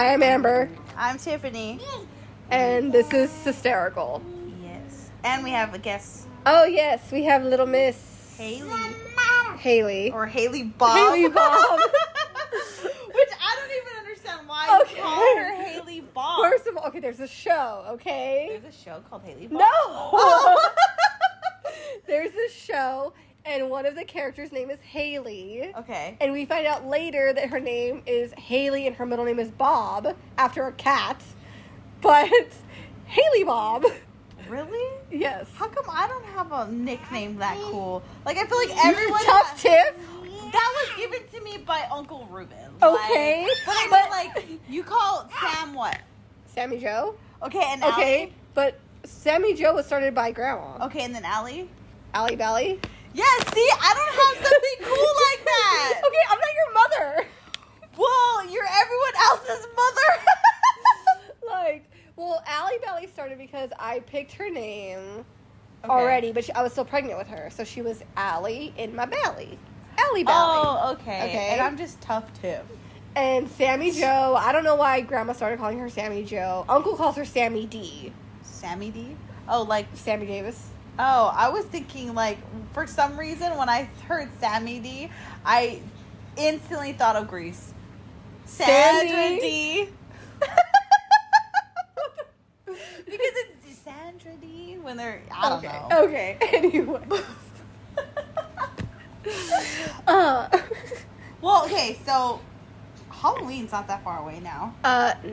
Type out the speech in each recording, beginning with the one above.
Hi, I'm Amber. I'm Tiffany. And this is Sisterical. Yes. And we have a guest. Oh, yes. We have little Miss... Haley. Or Haley Bob. Haley Bob. Which I don't even understand why you call her Haley Bob. First of all, okay, there's a show, okay? There's a show called Haley Bob? No! Oh. There's a show, and one of the characters' name is Haley. Okay. And we find out later that her name is Haley and her middle name is Bob, after a cat. But Haley Bob. Really? Yes. How come I don't have a nickname that cool? Like, I feel like everyone... Tough Tiff? That was given to me by Uncle Ruben. Okay. Like, but I mean, like, you call Sam what? Sammy Joe? Okay, and Okay, Allie? but Sammy Joe was started by Grandma. Okay, and then Allie? Allie Belly? Yeah, see, I don't have something cool like that. Okay, I'm not your mother. Well, you're everyone else's mother. Well, Allie Belly started because I picked her name already, but I was still pregnant with her, so she was Allie in my belly. Allie Belly. Oh, okay. And I'm just Tough Tiff. And Sammy Joe, I don't know why Grandma started calling her Sammy Joe. Uncle calls her Sammy D. Sammy D? Oh, like... Sammy Davis. Oh, I was thinking, like, for some reason, when I heard Sammy D, I instantly thought of Grease. Sandra D. Because it's Sandra D when they're... I don't know. Okay, anyway. Well, okay, so... Halloween's not that far away now.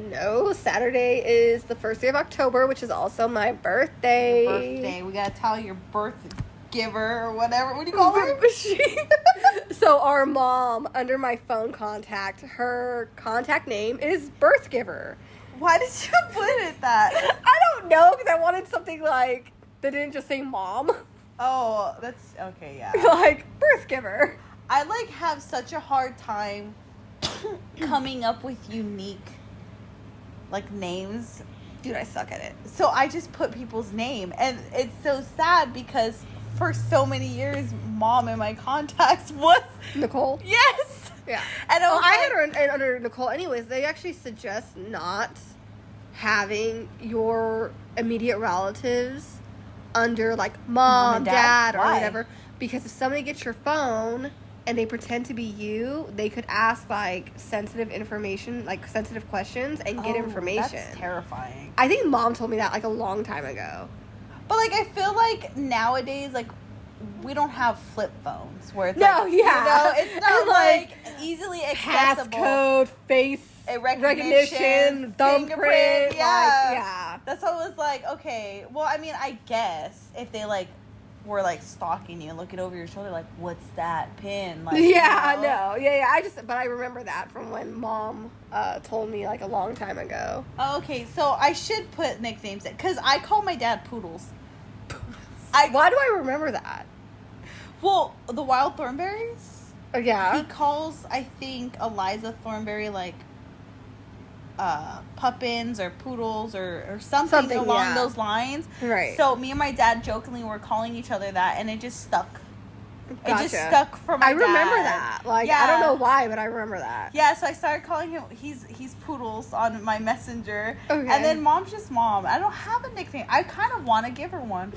No. Saturday is the first day of October, which is also my birthday. Your birthday. We gotta tell your birth giver or whatever. What do you call her? So our mom, under my phone contact, her contact name is Birth Giver. Why did you put it that? I don't know, because I wanted something like that didn't just say mom. Oh, that's okay. Yeah. Like Birth Giver. I like have such a hard time coming up with unique like names. Dude, I suck at it. So I just put people's name, and it's so sad because for so many years mom in my contacts was Nicole? Yes. Yeah. And I had her under Nicole anyways. They actually suggest not having your immediate relatives under like mom and dad or Why? whatever, because if somebody gets your phone and they pretend to be you, they could ask, like, sensitive information, like, sensitive questions and get information. That's terrifying. I think mom told me that, like, a long time ago. But, like, I feel like nowadays, like, we don't have flip phones where it's No, like, yeah. you know, it's not, And, like, easily accessible. Passcode, face recognition, thumbprint. yeah. Like, yeah. That's why I was like, okay, well, I mean, I guess if they, like, were like stalking you and looking over your shoulder like, what's that pin? Like, yeah, you know? I know. Yeah. But I remember that from when mom told me like a long time ago. Oh, okay, so I should put nicknames in, because I call my dad Poodles. Why do I remember that? Well, the Wild Thornberries. Oh, yeah. He calls, I think, Eliza Thornberry like puppins or poodles or something along those lines. Right. So me and my dad jokingly were calling each other that, and it just stuck. Gotcha. It just stuck for my dad. I remember that. Like, yeah. I don't know why, but I remember that. Yeah, so I started calling him, he's Poodles on my messenger. Okay. And then mom's just mom. I don't have a nickname. I kind of want to give her one.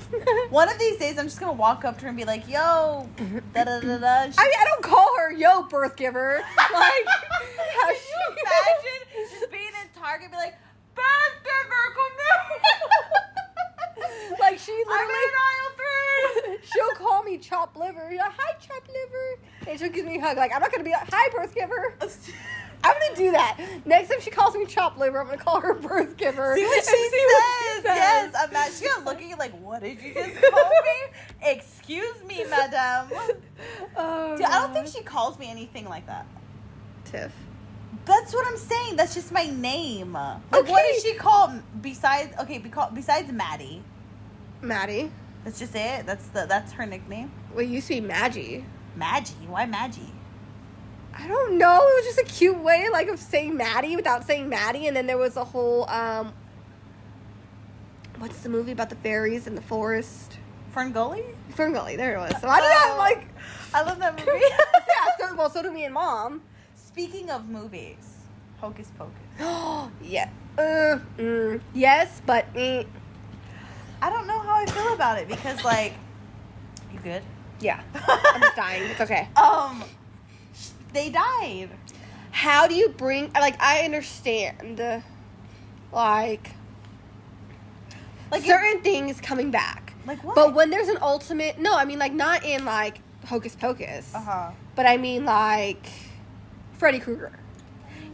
One of these days, I'm just going to walk up to her and be like, yo, da-da-da-da. I mean, I don't call her, yo, birth giver. Like, how she imagine just being in Target and be like, birth giver, come here. Like, she literally... I'm in aisle 3. She'll call me chopped liver. She's like, hi, chopped liver. And she'll give me a hug. Like, I'm not going to be like, hi, birth giver. I'm going to do that. Next time she calls me chopped liver, I'm going to call her birth giver. See what she says. Yes. I'm not. She's going to look at you like, what did you just call me? Excuse me, madam. Oh, Dude, I don't think she calls me anything like that. Tiff. That's what I'm saying. That's just my name. Like, Okay. what is she called besides? Okay, besides Maddie. Maddie. That's just it. That's her nickname. Well, it used to be Maggie. Maggie. Why Maggie? I don't know. It was just a cute way, like, of saying Maddie without saying Maddie. And then there was a whole what's the movie about the fairies in the forest? Ferngully. Ferngully. There it was. So I do that. Like, I love that movie. yeah. So do me and mom. Speaking of movies, Hocus Pocus. Yeah. Yes, but I don't know how I feel about it because, like, you good? yeah, I'm just dying. It's okay. They died. How do you bring? Like, I understand, like certain things coming back. Like what? But when there's an ultimate, no, I mean like not in like Hocus Pocus. But I mean like Freddy Krueger.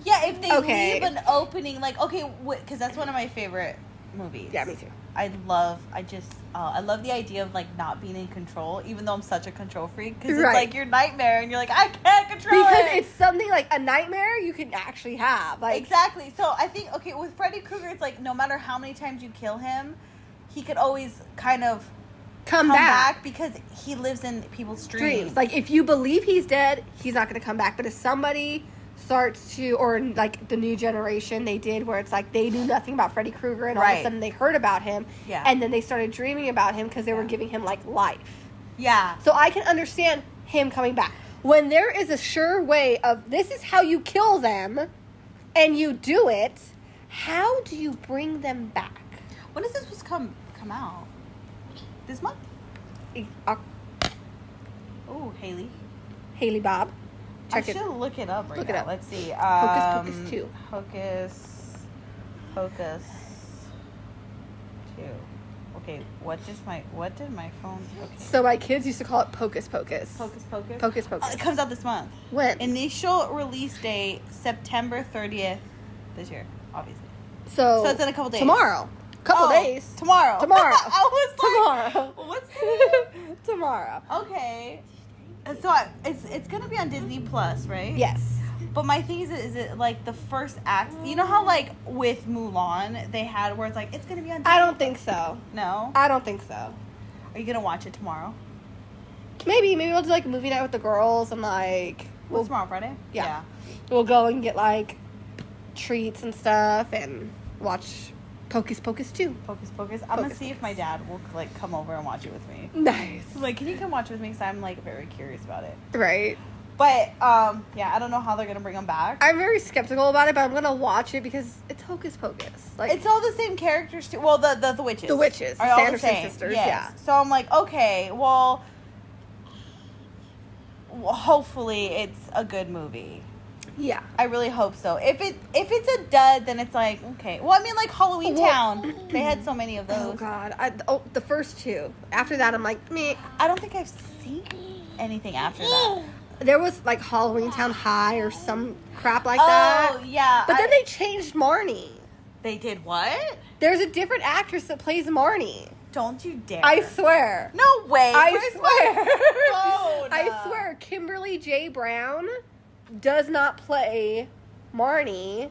Yeah, if they leave an opening, like, okay, because that's one of my favorite movies. Yeah, me too. I love the idea of, like, not being in control, even though I'm such a control freak, because it's, like, your nightmare, and you're like, I can't control it. Because it's something, like, a nightmare you can actually have. Like, exactly. So, I think, okay, with Freddy Krueger, it's like, no matter how many times you kill him, he could always kind of come back because he lives in people's dreams. Like, if you believe he's dead, he's not going to come back. But if somebody starts to, or like the new generation they did where it's like they knew nothing about Freddy Krueger and all of a sudden they heard about him and then they started dreaming about him because they were giving him like life. Yeah. So I can understand him coming back. When there is a sure way of this is how you kill them and you do it, how do you bring them back? When does this supposed to come out? This month? Oh, Haley Bob. I should look it up right now. Let's see. Hocus Pocus 2. Hocus Pocus 2. Okay, what did my phone... Okay. So my kids used to call it Pocus Pocus. Hocus Pocus? Pocus Pocus. It comes out this month. When? Initial release date, September 30th this year, obviously. So it's in a couple days. Tomorrow. Couple days. Tomorrow. I was like... Tomorrow. What's the... Tomorrow. Okay. So it's gonna be on Disney Plus, right? Yes. But my thing is it like the first act? You know how like with Mulan they had where it's like it's gonna be on Disney? I don't think so. No? I don't think so. Are you gonna watch it tomorrow? Maybe we'll do like a movie night with the girls and like What's tomorrow, Friday? Yeah. We'll go and get like treats and stuff and watch Hocus Pocus 2. Hocus Pocus. I'm gonna see if my dad will like come over and watch it with me. Nice. Like, can you come watch with me? Because I'm like very curious about it. Right. But yeah, I don't know how they're gonna bring them back. I'm very skeptical about it, but I'm gonna watch it because it's Hocus Pocus. Like it's all the same characters too. Well, the witches. The witches, are the all Sanderson the same. sisters. Yes. Yeah. So I'm like, okay, well, hopefully it's a good movie. Yeah. I really hope so. If it's a dud, then it's like, okay. Well, I mean, like Halloween Town. They had so many of those. Oh, God. The first two. After that, I'm like, meh. I don't think I've seen anything after that. There was, like, Halloween Town High or some crap like that. Oh, yeah. But then they changed Marnie. They did what? There's a different actress that plays Marnie. Don't you dare. I swear. No way. I Where's swear. my phone? I swear. Kimberly J. Brown does not play Marnie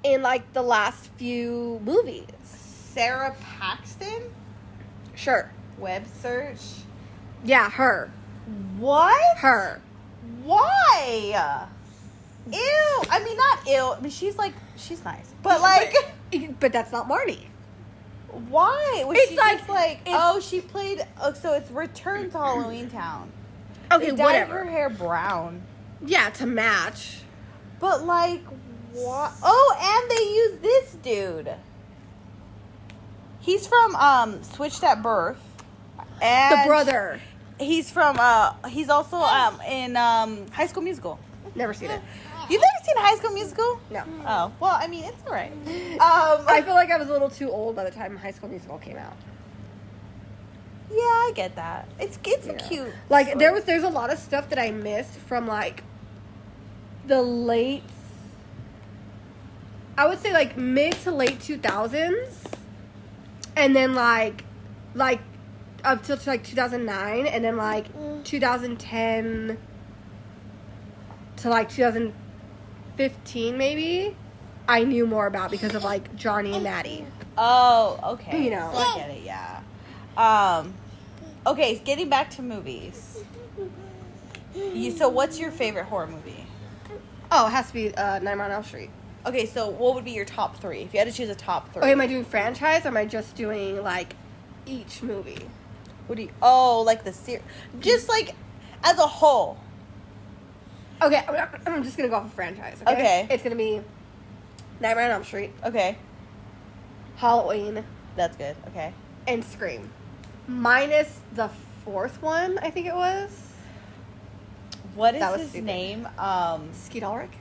in like the last few movies. Sarah Paxton? Sure. Web search? Yeah, her. What? Her. Why? Ew. I mean, not ew. I mean, she's nice. But like... But that's not Marnie. Why? Was it's she like... just like... Oh, she played... Oh, so it's Return to Halloween Town. Okay, they dyed whatever. her hair brown. Yeah, to match. But like, what? Oh, and they use this dude. He's from Switched at Birth. And the brother. He's from he's also in High School Musical. Never seen it. You've never seen High School Musical? No. Oh, well, I mean, it's all right. I feel like I was a little too old by the time High School Musical came out. Yeah, I get that. It's a cute. Like story. there's a lot of stuff that I missed from like the late, I would say like mid to late 2000s, and then like up till like 2009, and then like 2010 to like 2015 maybe. I knew more about because of like Johnny and Maddie. Oh, okay. You know, so I get it. Yeah. Okay, getting back to movies. So what's your favorite horror movie? Oh, it has to be Nightmare on Elm Street. Okay, so what would be your top three? If you had to choose a top three. Okay, am I doing franchise or am I just doing like each movie? What do you... Oh, like the series. Just like as a whole. Okay, I'm just gonna go off a franchise. Okay. It's gonna be Nightmare on Elm Street. Okay. Halloween. That's good. Okay. And Scream. Minus the fourth one, I think it was. What is his name? Skeet Ulrich?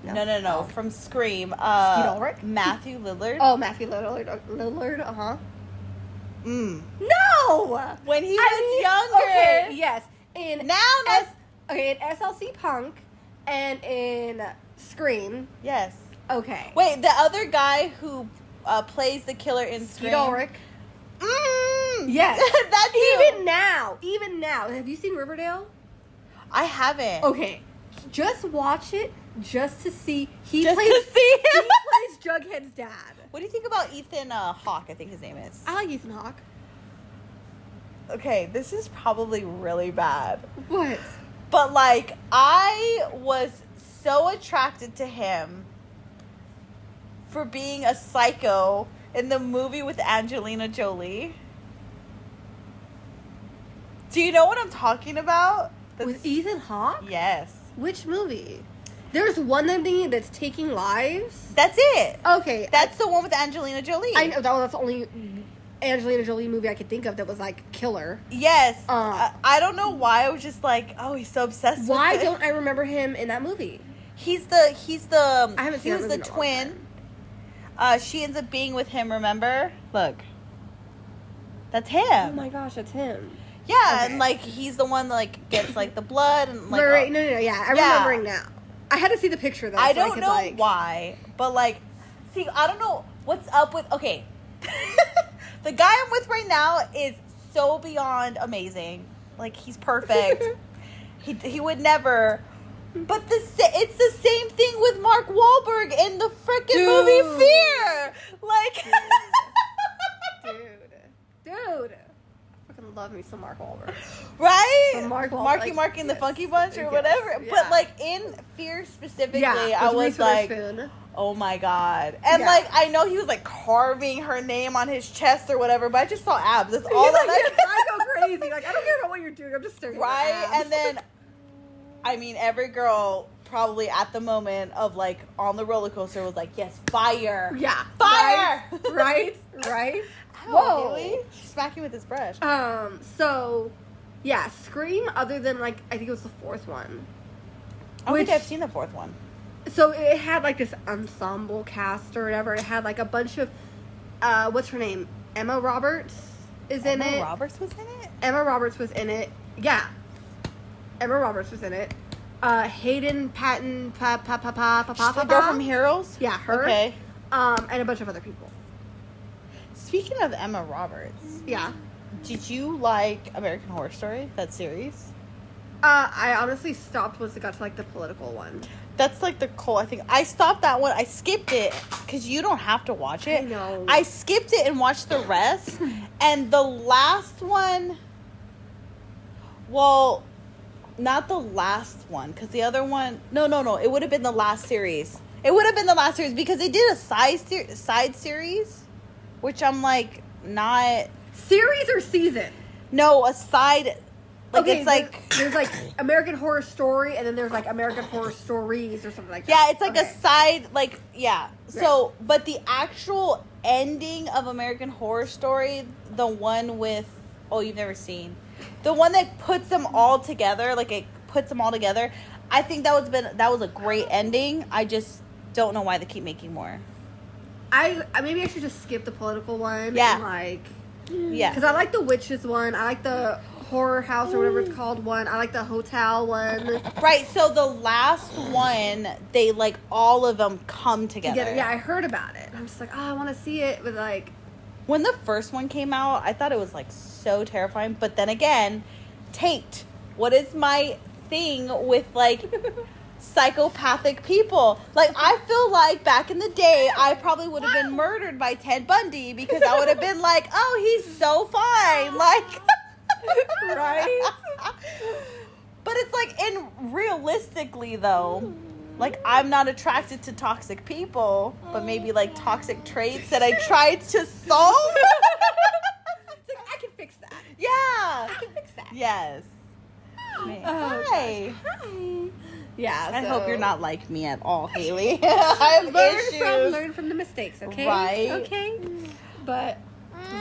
No. Oh. From Scream. Skeet Ulrich? Matthew Lillard. Oh, Matthew Lillard. Uh-huh. No! When he was younger. Okay, yes. In SLC Punk and in Scream. Yes. Okay. Wait, the other guy who plays the killer in Scream. Skeet Ulrich. Yes. That's Even now. Have you seen Riverdale? I haven't. Okay. Just watch it just to see. He him. plays Jughead's dad. What do you think about Ethan Hawke, I think his name is? I like Ethan Hawke. Okay, this is probably really bad. What? But, like, I was so attracted to him for being a psycho in the movie with Angelina Jolie. Do you know what I'm talking about? With Ethan Hawke? Yes. Which movie? There's one thing that's taking lives. That's it. Okay. That's the one with Angelina Jolie. I know that's the only Angelina Jolie movie I could think of that was like killer. Yes. I don't know why I was just like, oh, he's so obsessed with it. Why don't I remember him in that movie? He's the I haven't seen he was the twin. She ends up being with him, remember? Look. That's him. Oh my gosh, that's him. Yeah, okay. And like he's the one that like gets like the blood and like right. No, yeah. I'm remembering now. I had to see the picture though. I don't know why, but like, see, I don't know what's up with. Okay, the guy I'm with right now is so beyond amazing. Like he's perfect. he would never. But it's the same thing with Mark Wahlberg in the freaking movie Fear. Like, dude. Love me some Mark Wahlberg. Right? So Marky in the Funky Bunch or whatever. Yeah. But like in Fear specifically, I was like, oh my God. And like I know he was like carving her name on his chest or whatever, but I just saw abs. That's all that I go crazy. Like I don't care about what you're doing. I'm just staring at abs. And then I mean every girl probably at the moment of like on the roller coaster was like, yes, fire. Yeah. Fire. Right. Whoa. Really? She's smacking with his brush. So, yeah, Scream, other than, like, I think it was the fourth one. I don't think I've seen the fourth one. So, it had, like, this ensemble cast or whatever. It had, like, a bunch of, what's her name? Emma Roberts is in it. Emma Roberts was in it? Emma Roberts was in it. Yeah. Emma Roberts was in it. Hayden Patton, the girl from Heroes? Yeah, her. Okay. And a bunch of other people. Speaking of Emma Roberts, yeah, did you like American Horror Story, that series? I honestly stopped once it got to like the political one. That's like the cool. I think I stopped that one. I skipped it because you don't have to watch it. I know. I skipped it and watched the rest, and the last one. Well, not the last one because the other one. No. It would have been the last series. It would have been the last series because they did a side series. Which I'm like, not... Series or season? No, a side... Like, okay, it's like... There's like American Horror Story, and then there's like American Horror Stories or something like that. Yeah, it's like a side, like, yeah. So, but the actual ending of American Horror Story, the one with... Oh, you've never seen. The one that puts them all together, like, it puts them all together. I think that was a great ending. I just don't know why they keep making more. Maybe I should just skip the political one. Yeah. And like, yeah. Because I like the witches one. I like the horror house or whatever it's called one. I like the hotel one. Right. So the last one, they like all of them come together. Yeah, I heard about it. I'm just like, oh, I want to see it. But like, when the first one came out, I thought it was like so terrifying. But then again, Tate, what is my thing with like psychopathic people? Like, I feel like back in the day I probably would have been murdered by Ted Bundy because I would have been like, oh, he's so fine, like right. But it's like, in realistically though, like, I'm not attracted to toxic people, but maybe like toxic traits that I tried to solve. It's like, I can fix that. Yeah, I can fix that. Yes. Oh, Hi. Hi. Yeah. I hope you're not like me at all, Haley. I have issues. Learn from the mistakes, okay? Right. Okay. But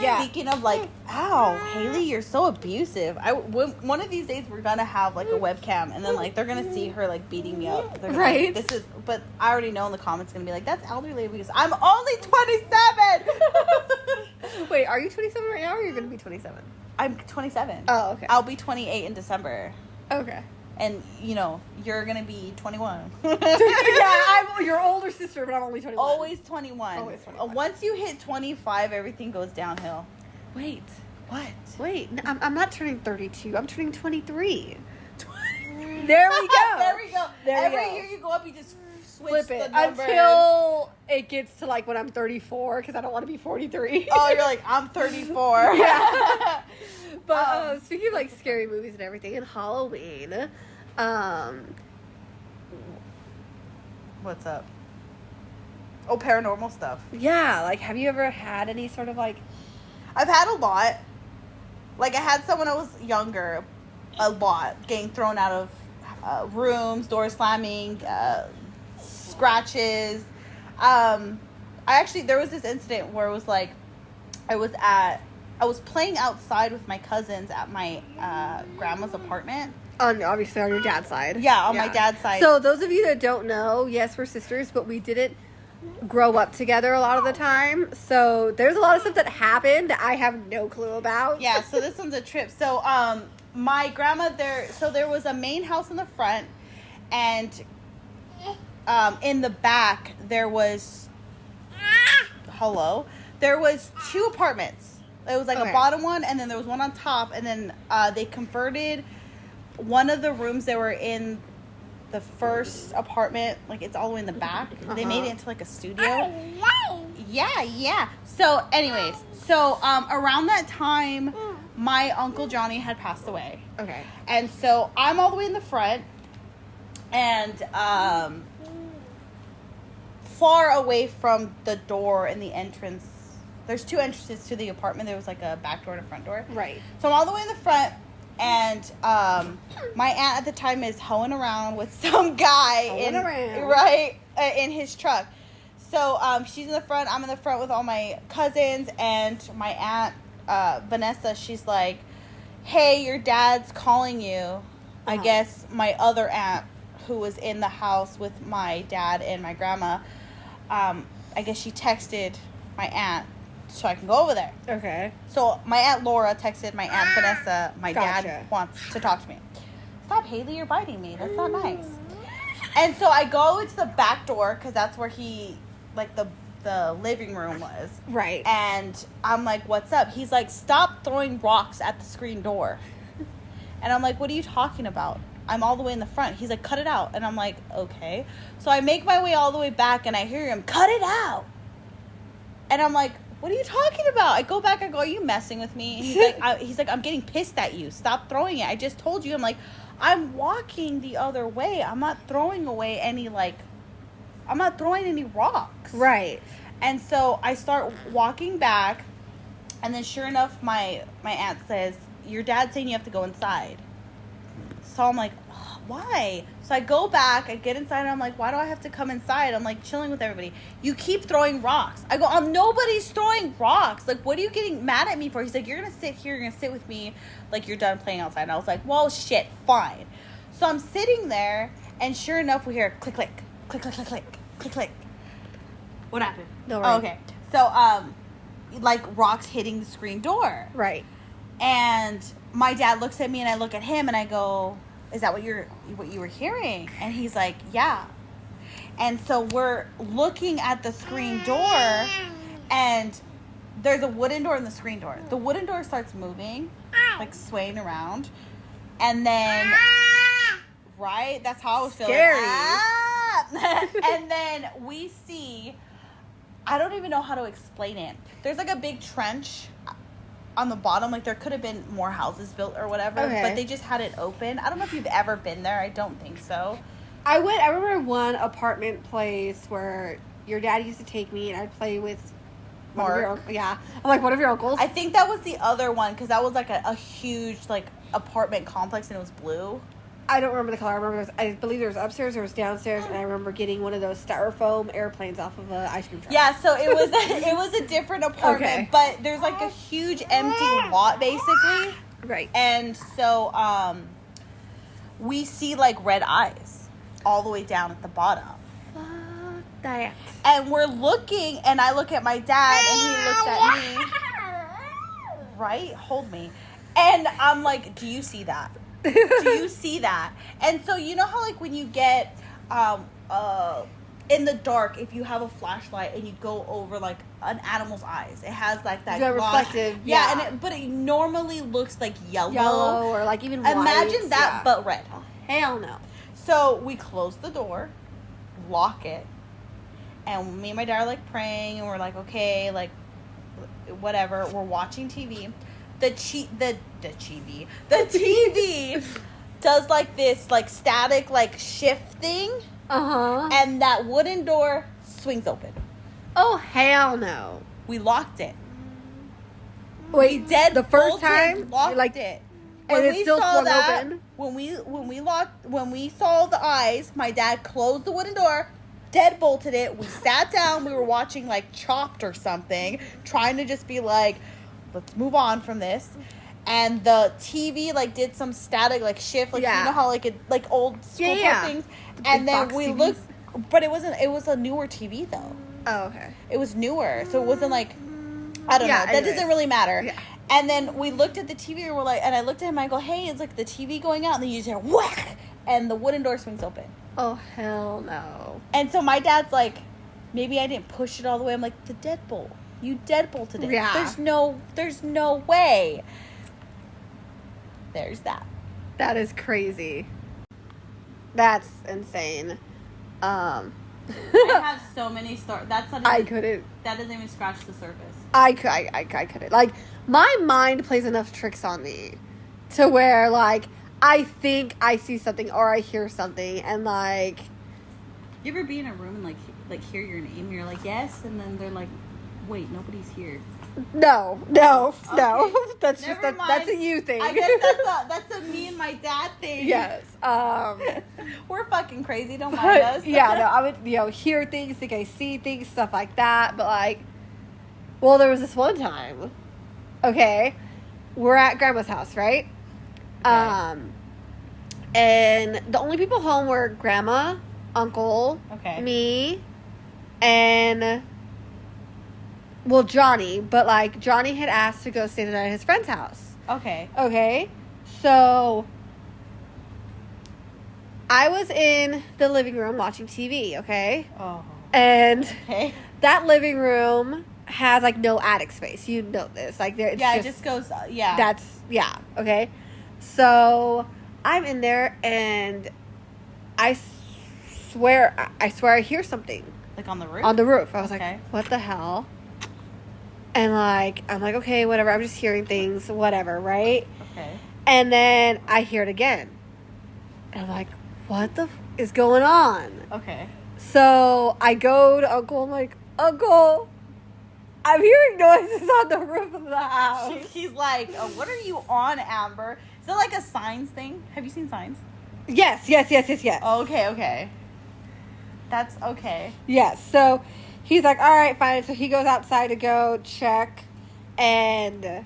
yeah. Speaking of like, ow, Haley, you're so abusive. One of these days we're gonna have like a webcam, and then like they're gonna see her like beating me up. They're gonna be like, but I already know in the comments gonna be like, that's elderly abuse. I'm only 27. Wait, are you 27 right now, or you're gonna be 27? I'm 27. Oh, okay. I'll be 28 in December. Okay. And you're gonna be 21. Yeah, I'm your older sister, but I'm only 21. Always 21. Always 21. Once you hit 25, everything goes downhill. Wait. What? Wait, I'm not turning 32. I'm turning 23. There we go. There we go. Every go. year you go up, you just Flip switch it the numbers. until it gets to like when I'm 34, because I don't want to be 43. Oh, you're like, I'm 34. Yeah. But speaking of like scary movies and everything, and Halloween, what's up? Oh, paranormal stuff. Yeah, like have you ever had any sort of like? I've had a lot. Like I had someone when I was younger, a lot getting thrown out of rooms, doors slamming, scratches. There was this incident where it was like, I was playing outside with my cousins at my grandma's apartment. Obviously on your dad's side. Yeah, on my dad's side. So those of you that don't know, yes, we're sisters, but we didn't grow up together a lot of the time. So there's a lot of stuff that happened that I have no clue about. Yeah, so this one's a trip. So my grandma there was a main house in the front, and in the back there was two apartments. It was like a bottom one, and then there was one on top, and then they converted one of the rooms that were in the first apartment, like it's all the way in the back. They made it into like a studio. Yeah. So anyways, around that time, my Uncle Johnny had passed away. Okay. And so I'm all the way in the front, and far away from the door and the entrance. There's two entrances to the apartment. There was like a back door and a front door. Right. So I'm all the way in the front, and my aunt at the time is hoeing around with some guy in his truck. So she's in the front. I'm in the front with all my cousins, and my aunt Vanessa. She's like, "Hey, your dad's calling you." I guess my other aunt, who was in the house with my dad and my grandma, I guess she texted my aunt so I can go over there. Okay. So my Aunt Laura texted my Aunt Vanessa, my dad wants to talk to me. Stop, Haley, you're biting me. That's not nice. And so I go into the back door, because that's where the living room was. Right. And I'm like, what's up? He's like, stop throwing rocks at the screen door. And I'm like, what are you talking about? I'm all the way in the front. He's like, cut it out. And I'm like, okay. So I make my way all the way back, and I hear him, cut it out. And I'm like, what are you talking about? I go back, I go, are you messing with me? And he's like, I'm getting pissed at you. Stop throwing it. I just told you. I'm like, I'm walking the other way. I'm not throwing away I'm not throwing any rocks. Right. And so I start walking back, and then sure enough, my aunt says, your dad's saying you have to go inside. So I'm like, why? So I go back, I get inside, and I'm like, why do I have to come inside? I'm like chilling with everybody. You keep throwing rocks. I go, nobody's throwing rocks. Like, what are you getting mad at me for? He's like, you're going to sit here, you're going to sit with me like you're done playing outside. And I was like, well, shit, fine. So I'm sitting there, and sure enough, we hear click, click, click, click, click, click, click, click. What happened? No, right. Oh, okay. So, like rocks hitting the screen door. Right. And my dad looks at me, and I look at him, and I go, is that what you were hearing? And he's like, yeah. And so we're looking at the screen door, and there's a wooden door in the screen door. The wooden door starts moving, like swaying around. And then, right? That's how I was feeling. Scary. And then we see, I don't even know how to explain it. There's like a big trench on the bottom. Like there could have been more houses built or whatever, but they just had it open. I don't know if you've ever been there. I don't think so. I remember one apartment place where your dad used to take me, and I'd play with Mark. I'm like, one of your uncles. I think that was the other one, because that was like a huge like apartment complex, and it was blue. I don't remember the color. I remember I believe there was upstairs, there was downstairs, and I remember getting one of those styrofoam airplanes off of an ice cream truck. Yeah, so it was a different apartment, Okay. but there's like a huge empty lot basically. Right. And so we see like red eyes all the way down at the bottom. Fuck that. And we're looking, and I look at my dad, and he looks at me. Right? Hold me. And I'm like, do you see that? Do you see that? And so you know how like when you get in the dark, if you have a flashlight and you go over like an animal's eyes, it has like that reflective. Yeah, and but it normally looks like yellow or like even white. Imagine that, but red. Oh, hell no. So we close the door, lock it, and me and my dad are like praying, and we're like, okay, like whatever. We're watching TV. The TV does like this like static like shift thing. And that wooden door swings open. Oh hell no. We locked it. Wait, the first time locked like it. And it still swung open. When we saw the eyes, my dad closed the wooden door, deadbolted it. We sat down. We were watching like Chopped or something, trying to just be like, let's move on from this. And the TV like did some static like shift, like you know how like it like old school things. And then we TVs. Looked, but it was a newer TV though. Oh, okay. It was newer, so it wasn't like I don't know. That anyways. doesn't really matter. Yeah. And then we looked at the TV and we're like, and I looked at him and I go, hey, it's like the TV going out, and then you just hear whack, and the wooden door swings open. Oh hell no. And so my dad's like, maybe I didn't push it all the way. I'm like, the deadbolt. You deadbolted it. Yeah. There's no way. There's that. That is crazy. That's insane. I have so many stories. I couldn't. That doesn't even scratch the surface. I couldn't. Like, my mind plays enough tricks on me to where, like, I think I see something or I hear something, and, like... You ever be in a room and, like hear your name, and you're like, yes, and then they're like, wait, nobody's here. No. Okay. That's just that's a you thing. I guess that's a me and my dad thing. Yes. We're fucking crazy. Don't mind us. Yeah. No. I would hear things, think I see things, stuff like that. But like, well, there was this one time. Okay, we're at Grandma's house, right? Okay. And the only people home were Grandma, Uncle, me, and. Well, Johnny, but, like, Johnny had asked to go stay the night at his friend's house. Okay? So, I was in the living room watching TV, okay? Oh. And that living room has, like, no attic space. You know this. Like, there, it just goes, okay? So, I'm in there, and I swear I hear something. Like, on the roof? On the roof. I was like, what the hell? And, like, I'm like, okay, whatever. I'm just hearing things, whatever, right? Okay. And then I hear it again. And I'm like, what the is going on? Okay. So I go to Uncle. I'm like, Uncle, I'm hearing noises on the roof of the house. He's like, what are you on, Amber? Is it like a Signs thing? Have you seen Signs? Yes. Okay. That's okay. Yes. So... He's like, all right, fine. So he goes outside to go check, and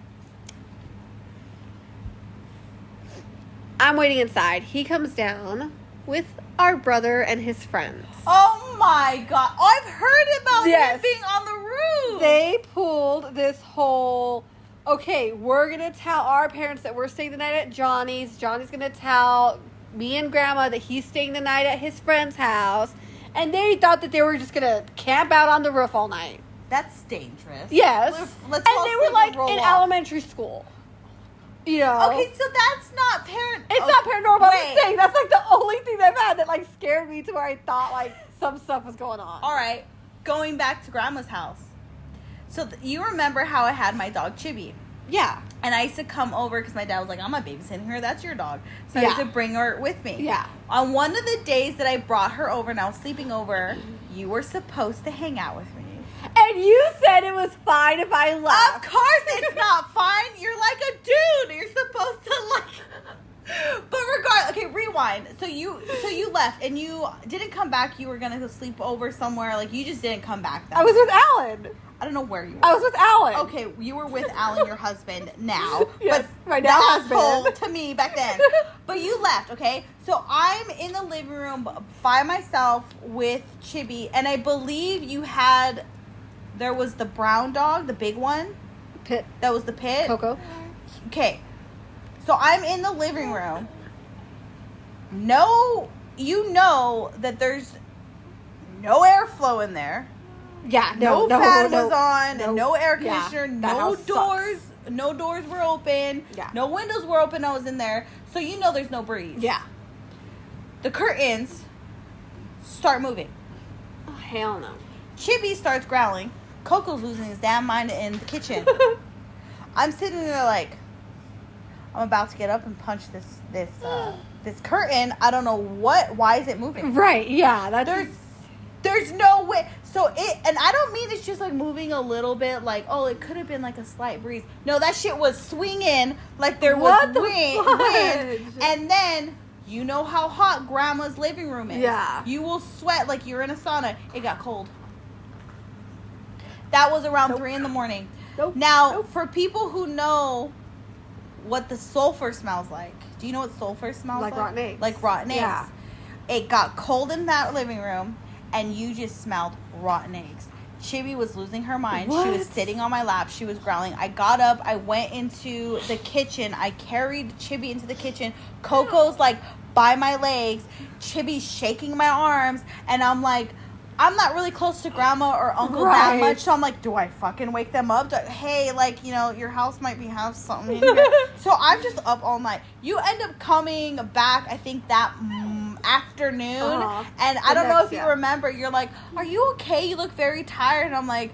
I'm waiting inside. He comes down with our brother and his friends. Oh my God. I've heard about him being on the roof. They pulled this whole, okay, we're going to tell our parents that we're staying the night at Johnny's. Johnny's going to tell me and Grandma that he's staying the night at his friend's house. And they thought that they were just going to camp out on the roof all night. That's dangerous. Yes. And they were like in elementary school. You know? Okay, so that's not It's not paranormal. I'm just saying, that's like the only thing they've had that like scared me to where I thought like some stuff was going on. All right. Going back to Grandma's house. So you remember how I had my dog Chibi? Yeah. And I used to come over because my dad was like, I'm not babysitting her. That's your dog. So I used to bring her with me. Yeah. On one of the days that I brought her over and I was sleeping over, you were supposed to hang out with me. And you said it was fine if I left. Of course it's not fine. You're like a dude. You're supposed to like... But regardless, okay, rewind. So you left and you didn't come back. You were gonna go sleep over somewhere. Like you just didn't come back. I was with Alan. I don't know where you were. I was with Alan. Okay, you were with Alan, your husband now. Yes, but my now asshole husband. to me back then. But you left, okay? So I'm in the living room by myself with Chibi, and I believe there was the brown dog, the big one. Pit. That was the Pit. Coco. Okay. So I'm in the living room. No, you know that there's no airflow in there. Yeah, No fan was on, no, no air conditioner, yeah, no doors. sucks. No doors were open. Yeah. No windows were open. I was in there. So you know there's no breeze. Yeah. The curtains start moving. Oh, hell no. Chibi starts growling. Coco's losing his damn mind in the kitchen. I'm sitting there like, I'm about to get up and punch this curtain. I don't know why is it moving? Right, yeah. There's no way. So and I don't mean it's just like moving a little bit, like, oh, it could have been like a slight breeze. No, that shit was swinging like there was wind. And then, you know how hot grandma's living room is. Yeah. You will sweat like you're in a sauna. It got cold. That was around 3 a.m. Nope. Now, for people who know what the sulfur smells like, do you know what sulfur smells like? Like rotten eggs. Like rotten eggs. Yeah. It got cold in that living room, and you just smelled rotten eggs. Chibi was losing her mind. What? She was sitting on my lap. She was growling. I got up. I went into the kitchen. I carried Chibi into the kitchen. Coco's like by my legs. Chibi's shaking my arms, and I'm like, I'm not really close to grandma or uncle that much, so I'm like, do I fucking wake them up? Hey, like, you know, your house might have something in here. So I'm just up all night. You end up coming back, I think, that afternoon. Uh-huh. And I don't know if you remember, you're like, are you okay? You look very tired. And I'm like,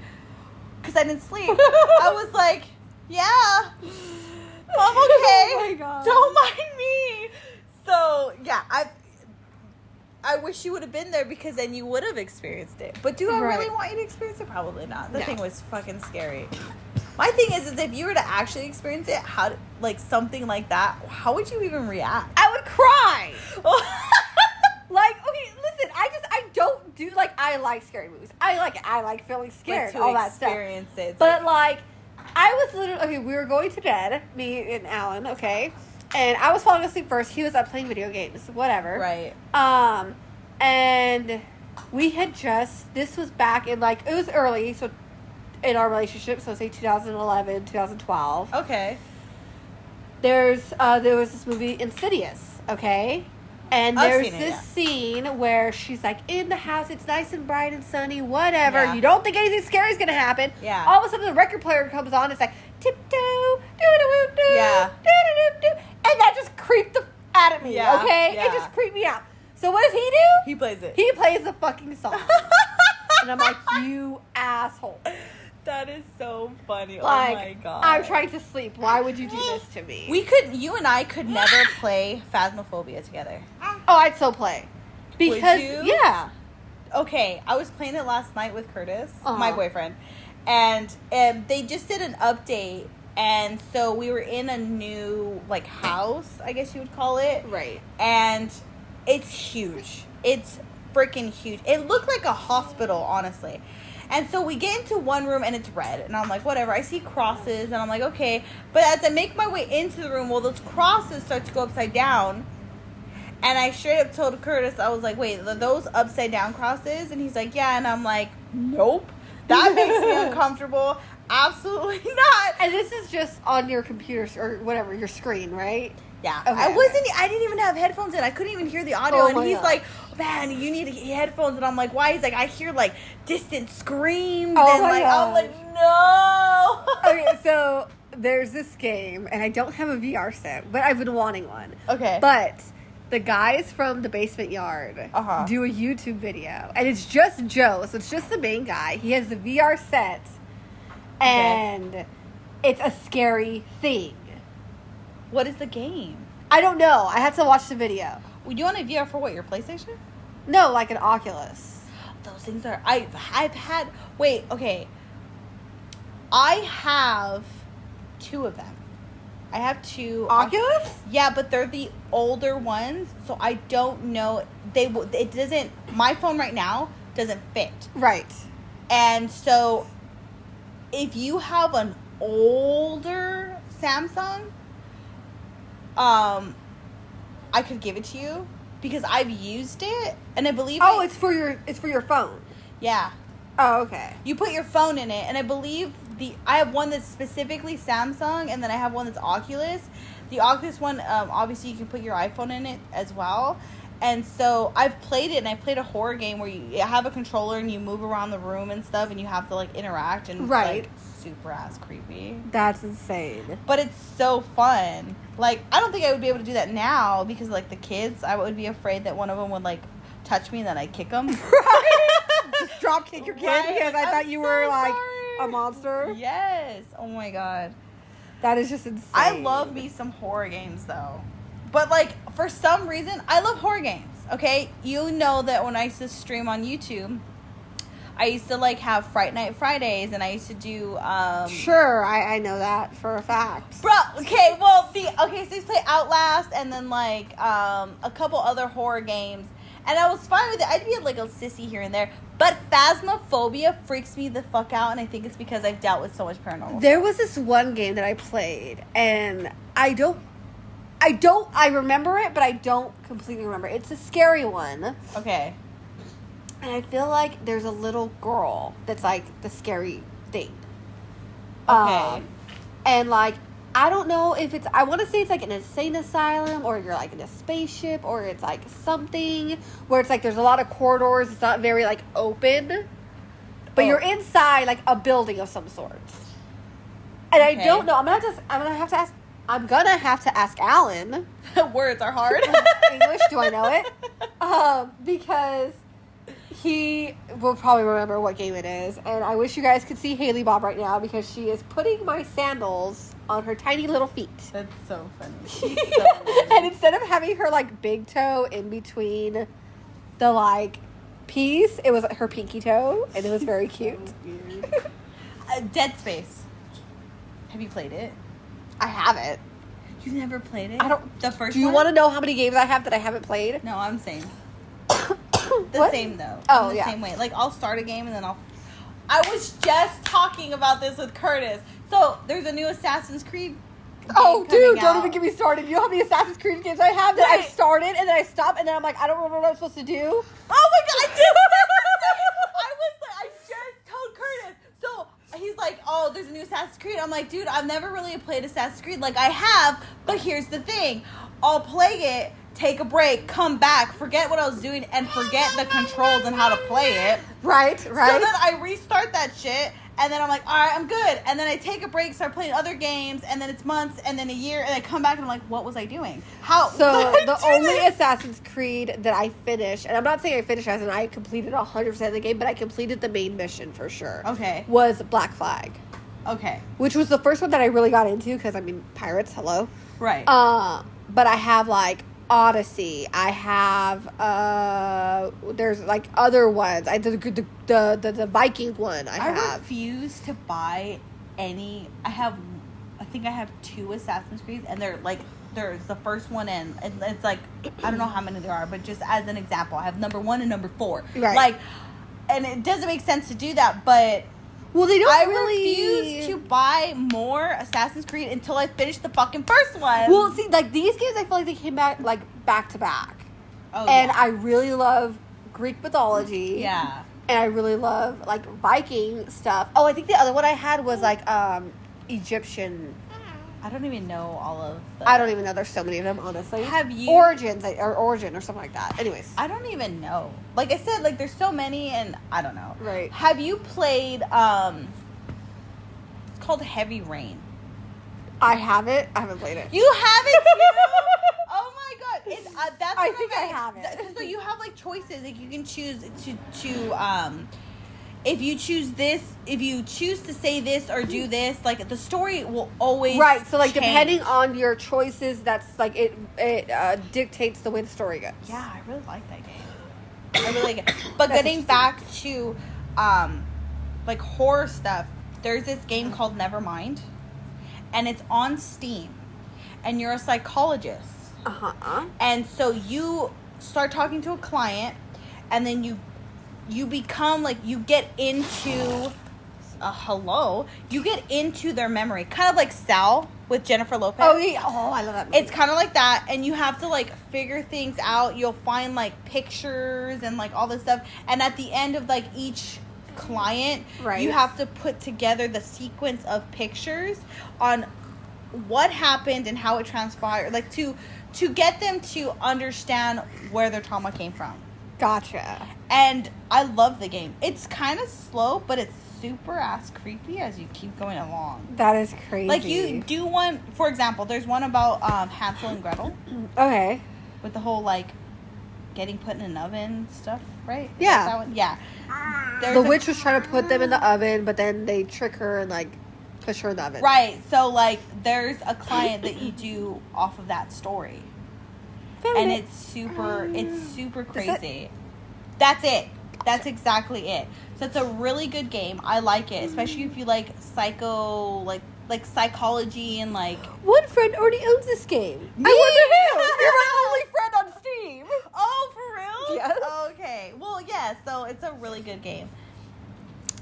because I didn't sleep. I was like, yeah, I'm okay. Oh my God. Don't mind me. So, yeah, I wish you would have been there because then you would have experienced it. But do I really want you to experience it? Probably not. The thing was fucking scary. My thing is if you were to actually experience it, something like that, how would you even react? I would cry. Like, okay, listen, I don't do, like, I like scary movies. I like feeling scared, all that stuff. Experience it. But, like, I was literally, okay, we were going to bed, me and Alan, okay? And I was falling asleep first. He was up playing video games, whatever. Right. And we had this was back in, like, it was early, so in our relationship, so say 2011, 2012. Okay. There was this movie, Insidious, okay? And there's this scene where she's, like, in the house, it's nice and bright and sunny, whatever. Yeah. You don't think anything scary is going to happen. Yeah. All of a sudden, the record player comes on, it's like, tiptoe, doo-doo-doo-doo, Yeah. doo-doo-doo-doo. And that just creeped the out of me, Yeah, okay? yeah. It just creeped me out. So what does he do? He plays it. He plays the fucking song. And I'm like, you asshole. That is so funny. Like, oh my God. I'm trying to sleep. Why would you do this to me? You and I could never play Phasmophobia together. Oh, I'd so play. Because, you? yeah. Okay, I was playing it last night with Curtis, Uh-huh. my boyfriend, and they just did an update, and so we were in a new, like, house, I guess you would call it. Right. And it's huge. It's freaking huge. It looked like a hospital, honestly. And so we get into one room and it's red. And I'm like, whatever. I see crosses and I'm like, okay. But as I make my way into the room, well, those crosses start to go upside down. And I straight up told Curtis, I was like, wait, are those upside down crosses? And he's like, yeah. And I'm like, nope. That makes me uncomfortable. Absolutely not. And this is just on your computer or whatever, your screen, right? Yeah. Okay, I didn't even have headphones in. I couldn't even hear the audio. Oh and my he's God. like, man, you need headphones. And I'm like, why? He's like, I hear like distant screams. Oh and my like, gosh. I'm like, no. Okay, so there's this game, and I don't have a VR set, but I've been wanting one. Okay. But the guys from the Basement Yard Uh-huh. do a YouTube video, and it's just Joe, so it's just the main guy. He has the VR set, and it's a scary thing. What is the game? I don't know. I had to watch the video. Would you want a VR for what? Your PlayStation? No, like an Oculus. Those things are. I've had. Wait. Okay. I have 2 of them. I have 2 Oculus? Yeah, but they're the older ones, so I don't know. It doesn't. My phone right now doesn't fit. Right. And so, if you have an older Samsung, I could give it to you because I've used it, and I believe. Oh, it's for your phone. Yeah. Oh, okay. You put your phone in it, and I believe I have one that's specifically Samsung, and then I have one that's Oculus. The Oculus one, obviously you can put your iPhone in it as well. And so I've played it, and I played a horror game where you have a controller and you move around the room and stuff, and you have to like interact, and it's like super ass creepy. That's insane. But it's so fun. Like, I don't think I would be able to do that now because like the kids, I would be afraid that one of them would like touch me and then I'd kick them. Just drop kick your kid Right? because I thought you were like sorry. a monster. Yes. Oh my god. That is just insane. I love me some horror games though. But like for some reason, I love horror games. Okay? You know that when I used to stream on YouTube, I used to like have Fright Night Fridays, and I used to do Sure, I know that for a fact. Bro, okay, well so I used to play Outlast and then like a couple other horror games. And I was fine with it. I'd be like a sissy here and there. But Phasmophobia freaks me the fuck out, and I think it's because I've dealt with so much paranormal. There was this one game that I played, and I remember it, but I don't completely remember. It's a scary one. Okay. And I feel like there's a little girl that's like the scary thing. Okay. And like, I don't know if it's, I want to say it's like an insane asylum, or you're like in a spaceship, or it's like something where it's like there's a lot of corridors. It's not very like open, but you're inside like a building of some sort. And Okay. I don't know. I'm gonna have to ask Alan. Words are hard. English, do I know it? Because he will probably remember what game it is. And I wish you guys could see Haley Bob right now because she is putting my sandals on her tiny little feet. That's so funny. She's so funny. And instead of having her like big toe in between the like piece, it was her pinky toe, and it was very cute. Dead Space. Have you played it? I have it. You've never played it? I don't. The first Do you one? want to know how many games I have that I haven't played? No, I'm saying. What? Same though. Oh, I'm the yeah. same way. Like I'll start a game and then I was just talking about this with Curtis. So there's a new Assassin's Creed game Oh, dude, coming don't out. even get me started. You know how many Assassin's Creed games I have that I've started and then I stop and then I'm like, I don't remember what I'm supposed to do? Oh my god, I did I just told Curtis. So he's like, oh, there's a new Assassin's Creed. I'm like, dude, I've never really played Assassin's Creed. Like I have, but here's the thing. I'll play it, take a break, come back, forget what I was doing, and forget the controls and how to play it. Right. So then I restart that shit, and then I'm like, all right, I'm good. And then I take a break, start playing other games, and then it's months, and then a year, and I come back and I'm like, what was I doing? So the only Assassin's Creed that I finished, and I'm not saying I finished as in I completed 100% of the game, but I completed the main mission for sure. Okay. Was Black Flag. Okay. Which was the first one that I really got into because, I mean, pirates, hello. Right. But I have, like, Odyssey. I have, there's, like, other ones. The Viking one I have. refuse to buy any. I think I have 2 Assassin's Creeds, and they're, like, there's the first one and it's, like, I don't know how many there are, but just as an example, I have number 1 and number 4. Right. Like, and it doesn't make sense to do that, but... Well, they don't I really... refuse to buy more Assassin's Creed until I finish the fucking first one. Well, see, like, these games, I feel like they came back, like, back to back. Oh, And yeah. I really love Greek mythology. Yeah. And I really love, like, Viking stuff. Oh, I think the other one I had was, like, Egyptian. I don't even know all of the... I don't even know. There's so many of them, honestly. Have you... Origin or something like that. Anyways. I don't even know. Like I said, like, there's so many, and I don't know. Right. Have you played, it's called Heavy Rain. I have it. I haven't played it. You have it too? Oh my god. That's I what think I have it. Because so you have, like, choices. Like, you can choose to if you choose this, if you choose to say this or do this, like, the story will always Right. So, like, change. depending on your choices, that's, like, it dictates the way the story goes. Yeah, I really like that game. I really like it. But That's getting back to, like, horror stuff, there's this game called Nevermind, and it's on Steam. and you're a psychologist. And so you start talking to a client, and then you become like, you get into you get into their memory, kind of like Sal with Jennifer Lopez. Oh yeah. Oh, I love that movie. It's kind of like that, and you have to like figure things out. You'll find like pictures and like all this stuff, and at the end of like each client, right, you have to put together the sequence of pictures on what happened and how it transpired, like to get them to understand where their trauma came from. Gotcha. And I love the game. It's kind of slow, but it's super ass creepy as you keep going along. That is crazy. Like, you do one, for example, there's one about Hansel and Gretel. Okay. With the whole, like, getting put in an oven stuff, right? Yeah. That one? Yeah. The witch was trying to put them in the oven, but then they trick her and, like, push her in the oven. Right. So, like, there's a client that you do off of that story. And it's super crazy. That's it. That's exactly it. So it's a really good game. I like it, especially if you like like psychology and like. One friend already owns this game. Me? I wonder who. You're my only friend on Steam. Oh, for real? Yes. Okay. Well, yeah. So it's a really good game.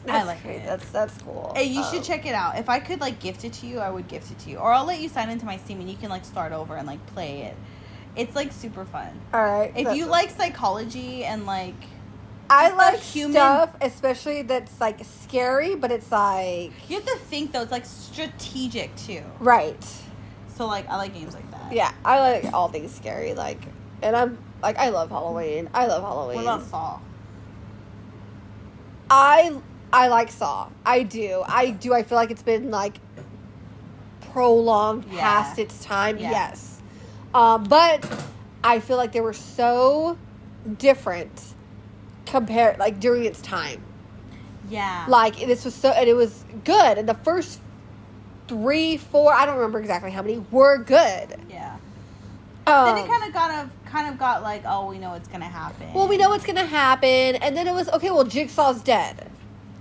That's I like great. it. That's cool. Hey, you should check it out. If I could like gift it to you, I would gift it to you, or I'll let you sign into my Steam and you can like start over and like play it. It's like super fun. All right. If you like psychology and like. I like stuff, especially that's like scary, but it's like you have to think though. It's like strategic too, right? So like I like games like that. Yeah, I like all things scary. Like, and I'm like I love Halloween. What about Saw? I like Saw. I do. I feel like it's been like prolonged past its time. Yeah. Yes, but I feel like they were so different. Compared, like, during its time. Yeah. Like, this was so, and it was good. And the first 3, 4, I don't remember exactly how many, were good. Yeah. Then it kind of got like, oh, we know what's going to happen. Well, we know what's going to happen. And then it was, okay, well, Jigsaw's dead.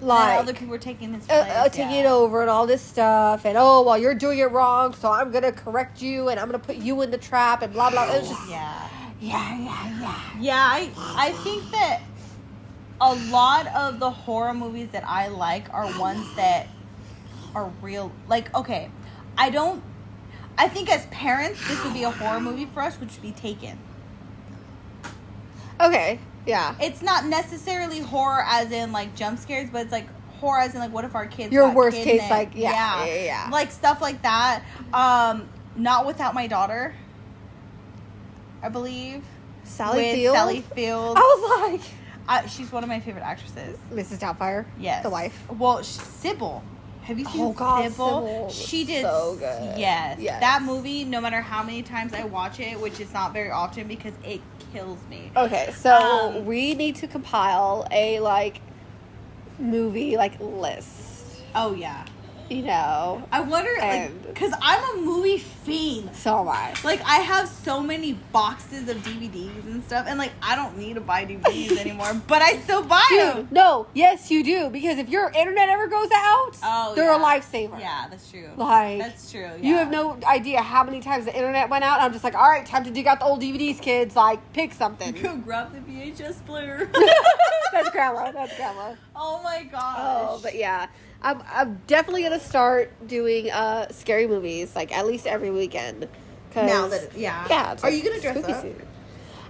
Like, and other people were taking his place. Taking it over and all this stuff. And, oh, well, you're doing it wrong, so I'm going to correct you, and I'm going to put you in the trap, and blah, blah. It was just, Yeah, I think that a lot of the horror movies that I like are ones that are real. Like, okay, I think as parents, this would be a horror movie for us, which would be Taken. Okay, yeah. It's not necessarily horror as in, like, jump scares, but it's, like, horror as in, like, what if our kids Your got worst kidnapped? case, like, yeah. Like, stuff like that. Not Without My Daughter, I believe. Sally Field? Sally Field. I was like... she's one of my favorite actresses. Mrs. Doubtfire? Yes. The wife? Well, Sybil. Have you seen Sybil? She did so good. Yes. That movie, no matter how many times I watch it, which is not very often because it kills me. Okay, so we need to compile a, like, movie, like, list. Oh, yeah. You know? I wonder, like, because I'm a movie fiend. So am I. Like, I have so many boxes of DVDs and stuff, and, like, I don't need to buy DVDs anymore, but I still buy them. No, yes, you do, because if your internet ever goes out, they're a lifesaver. Yeah, that's true. Like, that's true, yeah. You have no idea how many times the internet went out. I'm just like, all right, time to dig out the old DVDs, kids. Like, pick something. Go grab the VHS player. That's grandma. Oh, my gosh. Oh, but yeah. I'm definitely going to start doing scary movies, like, at least every weekend. Now that, yeah. Are you going to dress up? Season.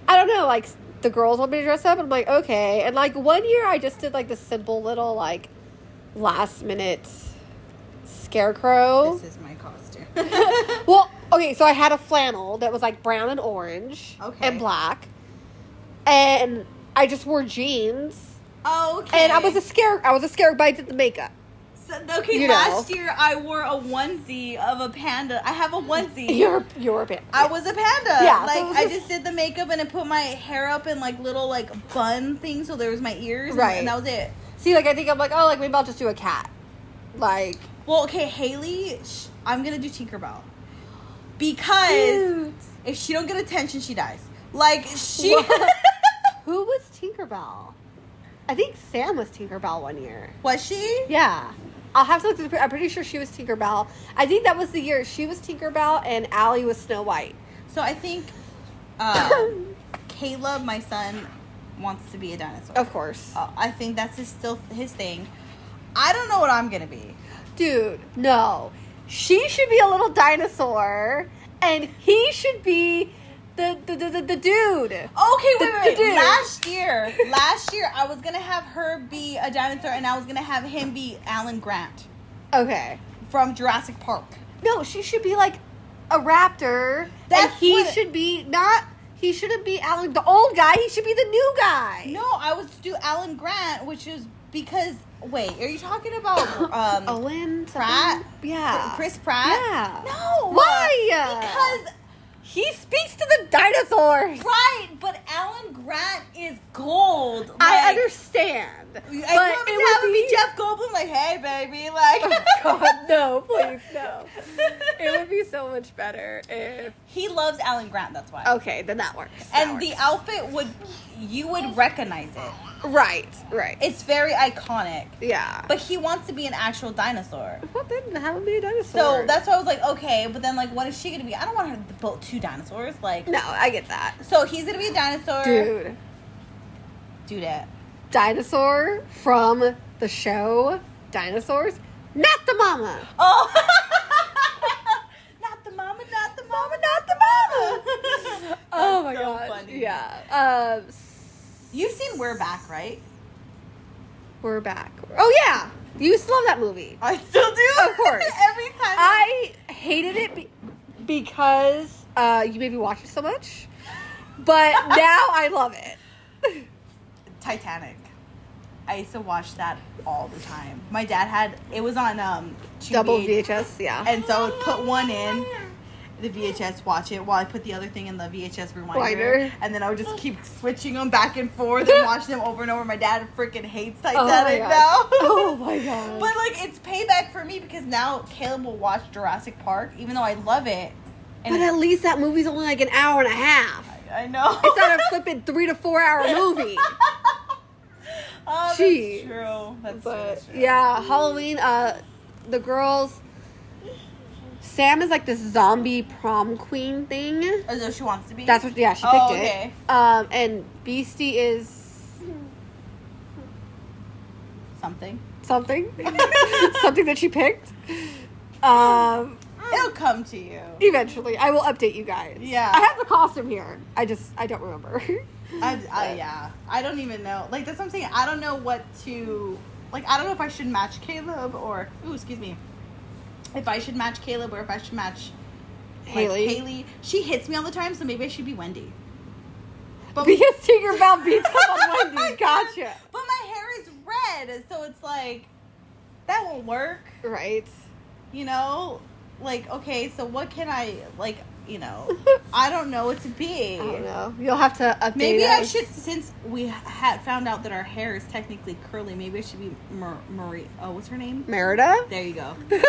I don't know. Like, the girls want me to dress up, and I'm like, okay. And, like, one year I just did, like, the simple little, like, last-minute scarecrow. This is my costume. Well, okay, so I had a flannel that was, like, brown and orange. Okay. And black. And I just wore jeans. Oh, okay. And I was a scarecrow, but I did the makeup. Okay, last year I wore a onesie of a panda. I have a onesie. You're a panda. I was a panda. Yeah. Like, I just did the makeup and I put my hair up in, like, little, like, bun things so there was my ears. Right. And that was it. See, like, I think I'm like, oh, like, maybe I'll just do a cat. Like. Well, okay, Haley, I'm going to do Tinkerbell. Because if she don't get attention, she dies. Like, she... Who was Tinkerbell? I think Sam was Tinkerbell one year. Was she? Yeah. I'll have to look through I'm pretty sure she was Tinkerbell. I think that was the year she was Tinkerbell and Allie was Snow White. So I think Caleb, my son, wants to be a dinosaur. Of course. I think that's still his thing. I don't know what I'm going to be. Dude, no. She should be a little dinosaur, and he should be the dude. Okay, wait. Dude. Last year, I was going to have her be a dinosaur, and I was going to have him be Alan Grant. Okay. From Jurassic Park. No, she should be like a raptor. That's and he what... should be not... He shouldn't be Alan, the old guy. He should be the new guy. No, I was to do Alan Grant, which is because... Wait, are you talking about Owen Pratt? Yeah. Chris Pratt? Yeah. No. Why? Because he speaks to the dinosaurs. Right, but Alan Grant is gold. Like, I understand. I want me to have him be Jeff Goldblum, like, hey, baby, like. Oh, God, no, please, no. It would be so much better if... He loves Alan Grant, that's why. Okay, then that works. The outfit you would recognize it. Right. It's very iconic. Yeah. But he wants to be an actual dinosaur. Well, then have him be a dinosaur. So that's why I was like, okay, but then, like, what is she going to be? I don't want her to build two dinosaurs. Like, no, I get that. So he's going to be a dinosaur. Dude. Do that. Dinosaur from the show Dinosaurs, not the mama. Oh. Not the mama, not the mama, not the mama. Oh my so god. Funny. Yeah. You've seen We're Back, right? We're back. Oh yeah. You used to love that movie. I still do. Of course. Every time. I hated it because you made me watch it so much. But now I love it. Titanic. I used to watch that all the time. My dad had, it was on double VHS, yeah. And so I would put one in the VHS, watch it, while I put the other thing in the VHS rewinder. And then I would just keep switching them back and forth and watch them over and over. My dad freaking hates Titanic now. Oh my god. But like, it's payback for me because now Caleb will watch Jurassic Park, even though I love it. And but at least that movie's only like an hour and a half. I know. It's not a flipping 3 to 4 hour movie. Oh, that's true. That's so true. Yeah, Halloween, the girls... Sam is like this zombie prom queen thing. As though she wants to be? That's what, yeah, she picked okay. it. And Beastie is... Something. Something that she picked. It'll come to you. Eventually. I will update you guys. Yeah. I have the costume here. I don't remember. Yeah. I don't even know. Like, that's what I'm saying. I don't know what to... Like, I don't know if I should match Caleb or... Ooh, excuse me. If I should match Caleb or if I should match... Haley. Like, Haley. She hits me all the time, so maybe I should be Wendy. But because Tinkerbell beats up on Wendy. Gotcha. But my hair is red, so it's like... That won't work. Right. You know? Like, okay, so what can I... Like... You know, I don't know what to be. I don't know. You'll have to update Maybe us. I should, since we had found out that our hair is technically curly, maybe I should be Marie. Oh, what's her name? Merida? There you go. At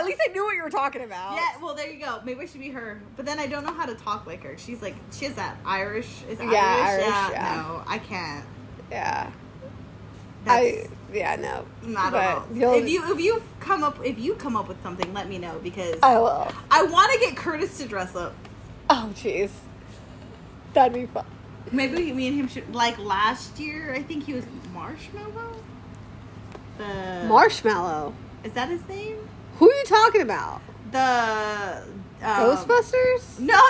least I knew what you were talking about. Yeah, well, there you go. Maybe I should be her. But then I don't know how to talk like her. She's like, she has that Irish. Is Irish? Yeah. No, I can't. Yeah. No. Not at all. If you come up with something, let me know because I will. I want to get Curtis to dress up. Oh, jeez, that'd be fun. Maybe me and him should, like last year. I think he was Marshmallow. Marshmallow. Is that his name? Who are you talking about? The Ghostbusters? No.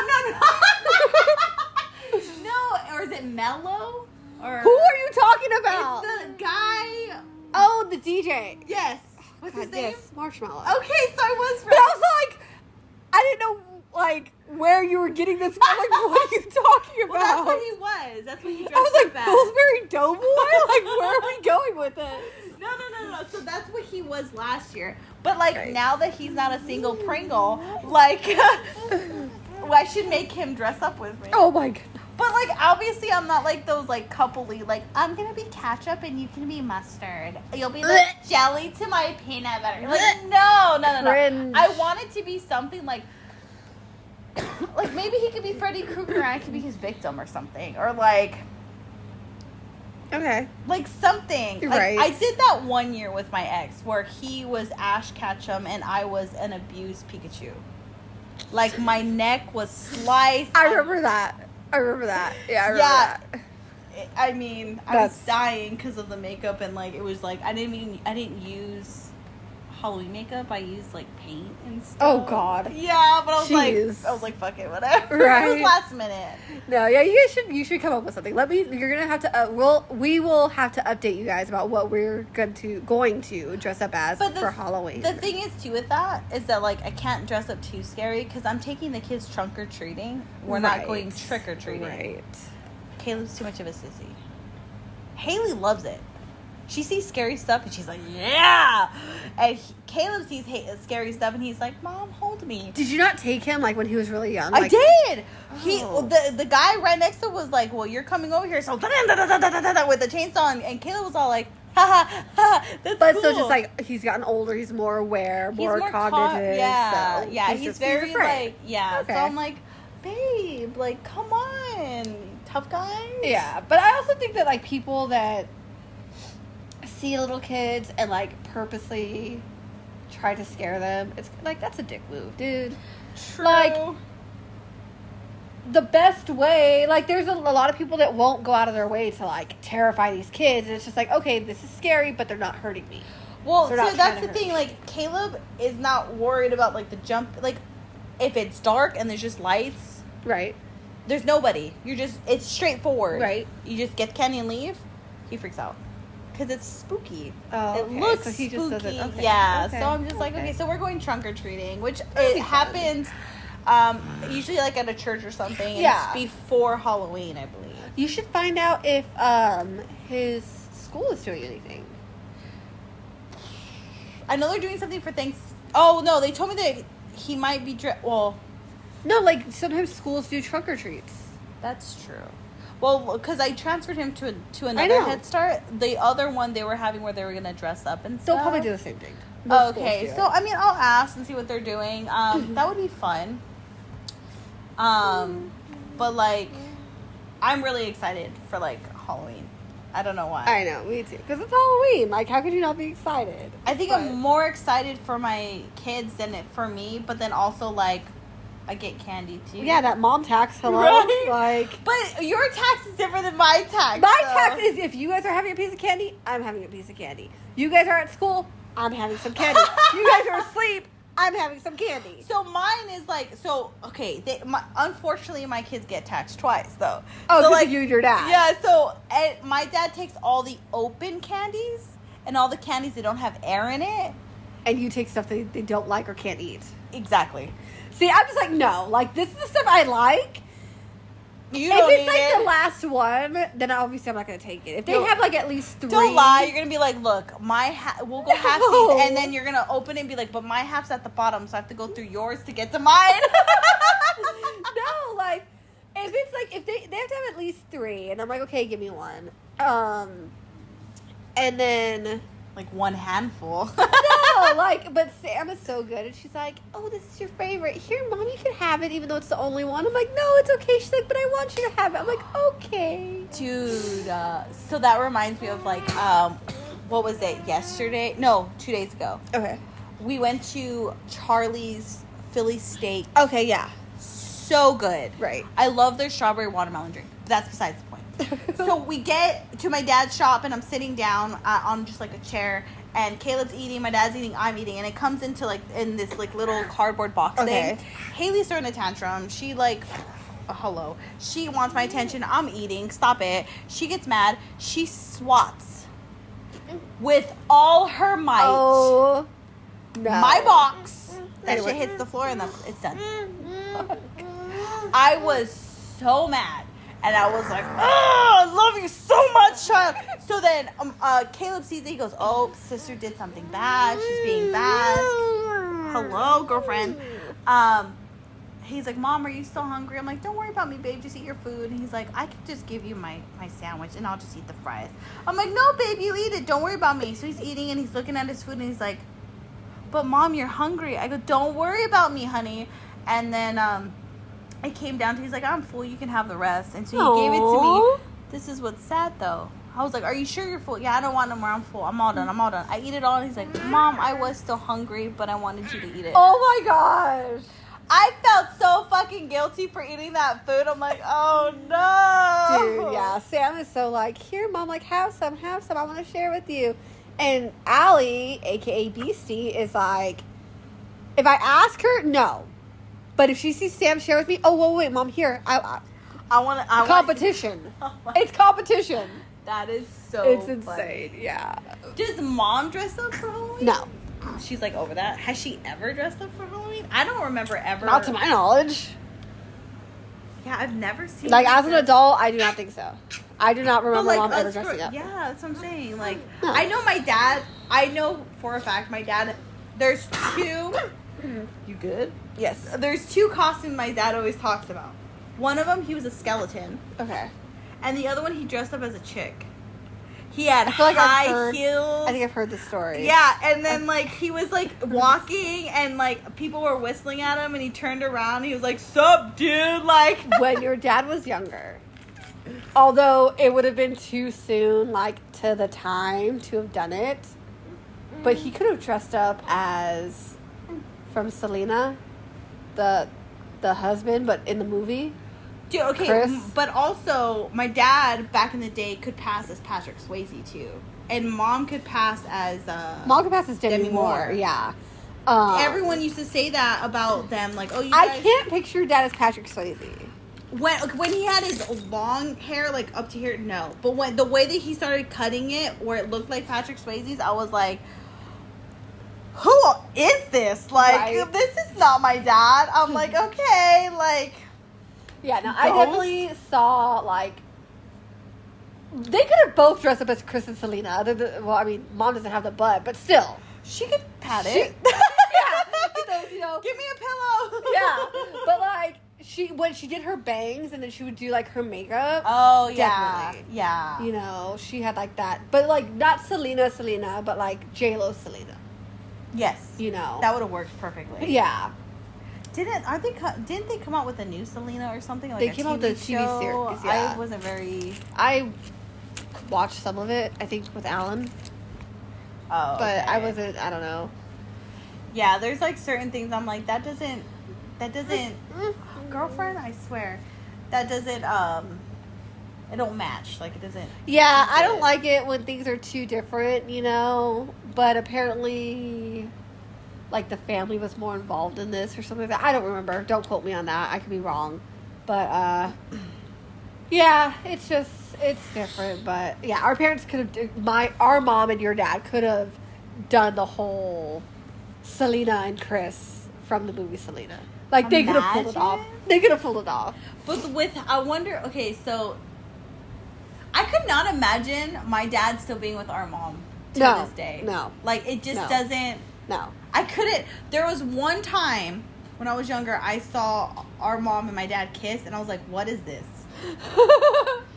No, or is it Mellow? Or who are you talking about? It's the guy. Oh, the DJ. Yes. What's his name? Yes, Marshmallow. Okay, so I was right. But I was like, I didn't know, like, where you were getting this. I'm like, what are you talking about? Well, that's what he was. That's what he dressed I was like, up as. Pillsbury Doughboy? Like, where are we going with it? No. So that's what he was last year. But, like, now that he's not a single Pringle, like, I should make him dress up with me. Oh, my God. But, like, obviously I'm not, like, those, like, coupley, like, I'm gonna be ketchup and you can be mustard. You'll be, like, jelly to my peanut butter. Like, no. Cringe. I want it to be something, like, maybe he could be Freddy Krueger and I could be his victim or something. Or, like, Okay. Like something. Right. Like, I did that one year with my ex where he was Ash Ketchum and I was an abused Pikachu. Like my neck was sliced. I remember that. Yeah, I remember that. I mean, I was dying because of the makeup and like it was like I didn't use Halloween makeup. I used like paint and stuff. Oh God. Yeah, but I was like, fuck it, whatever. Right. It was last minute. No, yeah, you should come up with something. You're gonna have to. We will have to update you guys about what we're going to dress up as for Halloween. The thing is too with that is that like I can't dress up too scary because I'm taking the kids trunk or treating. We're not going trick or treating. Right. Caleb's too much of a sissy. Haley loves it. She sees scary stuff and she's like, yeah. And Caleb sees scary stuff and he's like, Mom, hold me. Did you not take him like when he was really young? I did. The guy right next to him was like, well, you're coming over here, so with the chainsaw, and Caleb was all like, ha ha ha. That's cool. So just like he's gotten older, he's more aware, more cognitive. He's very like Okay. So I'm like, babe, like come on, tough guys. Yeah, but I also think that like people that see little kids and like purposely try to scare them, it's like that's a dick move, dude. True. Like the best way, like there's a lot of people that won't go out of their way to like terrify these kids, and it's just like, okay, this is scary, but they're not hurting me. Well, so that's the thing. Like Caleb is not worried about like the jump. Like if it's dark and there's just lights, right? There's nobody. It's straightforward, right? You just get the candy and leave. He freaks out. Because it's spooky. Oh, okay. It looks so he spooky. Just doesn't, okay. Yeah. Okay. So I'm just like, okay, so we're going trunk or treating, which it happens usually like at a church or something. And yeah. It's before Halloween, I believe. You should find out if his school is doing anything. I know they're doing something for Oh no, they told me that he might be no, like sometimes schools do trunk or treats. That's true. Well, because I transferred him to another Head Start. The other one they were having where they were going to dress up and stuff. They'll probably do the same thing. Okay, so I mean, I'll ask and see what they're doing. That would be fun. But like, I'm really excited for like Halloween. I don't know why. I know, me too. Because it's Halloween. Like, how could you not be excited? I think I'm more excited for my kids than for me. But then also like, I get candy too. Yeah, that mom tax. Hello, right? Like. But your tax is different than my tax. My tax is if you guys are having a piece of candy, I'm having a piece of candy. You guys are at school, I'm having some candy. You guys are asleep, I'm having some candy. So mine is like okay. Unfortunately, my kids get taxed twice though. Oh, so like you and your dad. Yeah. So my dad takes all the open candies and all the candies that don't have air in it, and you take stuff that they don't like or can't eat. Exactly. See, I'm just like, no. Like, this is the stuff I like. You don't if it's like the last one, then obviously I'm not going to take it. If they have like at least 3. Don't lie. You're going to be like, look, we'll go halfsies. And then you're going to open it and be like, but my half's at the bottom, so I have to go through yours to get to mine. No, like, if it's like, if they have to have at least 3. And I'm like, okay, give me one. And then... like one handful. No, like, but Sam is so good, and she's like, "Oh, this is your favorite. Here, Mom, you can have it, even though it's the only one." I'm like, "No, it's okay." She's like, "But I want you to have it." I'm like, "Okay." Dude, so that reminds me of like, what was it? Yesterday? No, 2 days ago. Okay. We went to Charlie's Philly steak. Okay, yeah. So good. Right. I love their strawberry watermelon drink. But that's besides the point. So we get to my dad's shop and I'm sitting down on just like a chair and Caleb's eating, my dad's eating, I'm eating, and it comes into like in this like little cardboard box thing. Haley's throwing a tantrum. She like, hello. She wants my attention. I'm eating. Stop it. She gets mad. She swats with all her might. Oh, no. My box. That shit hits the floor and it's done. I was so mad. And I was like, oh, I love you so much, child. So then Caleb sees it. He goes, oh, sister did something bad. She's being bad. Hello, girlfriend. He's like, Mom, are you still hungry? I'm like, don't worry about me, babe. Just eat your food. And he's like, I could just give you my sandwich and I'll just eat the fries. I'm like, no, babe, you eat it. Don't worry about me. So he's eating and he's looking at his food and he's like, but Mom, you're hungry. I go, don't worry about me, honey. And then... it came down to, he's like, I'm full, you can have the rest. And so he gave it to me. this is what's sad though. I was like, are you sure you're full? Yeah, I don't want no more. I'm full. I'm all done. I eat it all. And he's like, Mom, I was still hungry, but I wanted you to eat it. Oh my gosh. I felt so fucking guilty for eating that food. I'm like, oh no. Dude, yeah. Sam is so like, here, Mom, like, have some. I want to share with you. And Allie, a.k.a. Beastie, is like, if I ask her, no. But if she sees Sam share with me, oh, wait, Mom, here. I want competition. It's competition. That is so It's funny. insane, yeah. Does Mom dress up for Halloween? No. She's like over that. Has she ever dressed up for Halloween? I don't remember ever. Not to my knowledge. Yeah, I've never seen. Like, as an adult, I do not think so. I do not remember Mom ever dressing up. Yeah, that's what I'm saying. Like, No. I know my dad. I know for a fact my dad. There's two. You good? Yes. There's two costumes my dad always talks about. One of them, he was a skeleton, Okay. and the other one, he dressed up as a chick. He had feel like high heels. I think I've heard the story. Yeah, and then, like, he was, like, walking, and, like, people were whistling at him, and he turned around, and he was like, sup, dude, like... When your dad was younger. Although, it would have been too soon, like, to the time to have done it. But he could have dressed up as... From Selena. The husband, but in the movie. Dude, okay, Chris? But also, my dad, back in the day, could pass as Patrick Swayze, too. And Mom could pass as, Mom could pass as Demi Moore, yeah. Everyone used to say that about them, like, oh, you guys... I can't picture Dad as Patrick Swayze. When he had his long hair, like, up to here, no. But when the way that he started cutting it, where it looked like Patrick Swayze's, I was like, who is this? Like, Right. This is not my dad. I'm like, okay, like... Yeah, no, I definitely saw, like... They could have both dressed up as Chris and Selena. Well, I mean, Mom doesn't have the butt, but still. She could pat She- it. Yeah. Get those, you know. Give me a pillow. Yeah. But, like, when she did her bangs and then she would do, like, her makeup. Oh, yeah. Definitely. Yeah. You know, she had, like, that. But, like, not Selena, but, like, J-Lo Selena. Yes. You know. That would have worked perfectly. Yeah. Didn't they come out with a new Selena or something? Like They came out with a TV show? series, yeah. I wasn't very... I watched some of it, I think, with Alan. Oh, But okay. I don't know. Yeah, there's like certain things I'm like, that doesn't, girlfriend, I swear, that doesn't, it don't match. Like, it doesn't. Yeah, I don't like it when things are too different, you know. But apparently, like, the family was more involved in this or something like that. I don't remember. Don't quote me on that. I could be wrong. But, yeah, it's different. But, yeah, our parents could have, our mom and your dad could have done the whole Selena and Chris from the movie Selena. Like, they could have pulled it off. They could have pulled it off. But I wonder, okay, so, I could not imagine my dad still being with our mom to this day. No. Like, it just doesn't. No. I couldn't. There was one time when I was younger, I saw our mom and my dad kiss, and I was like, what is this?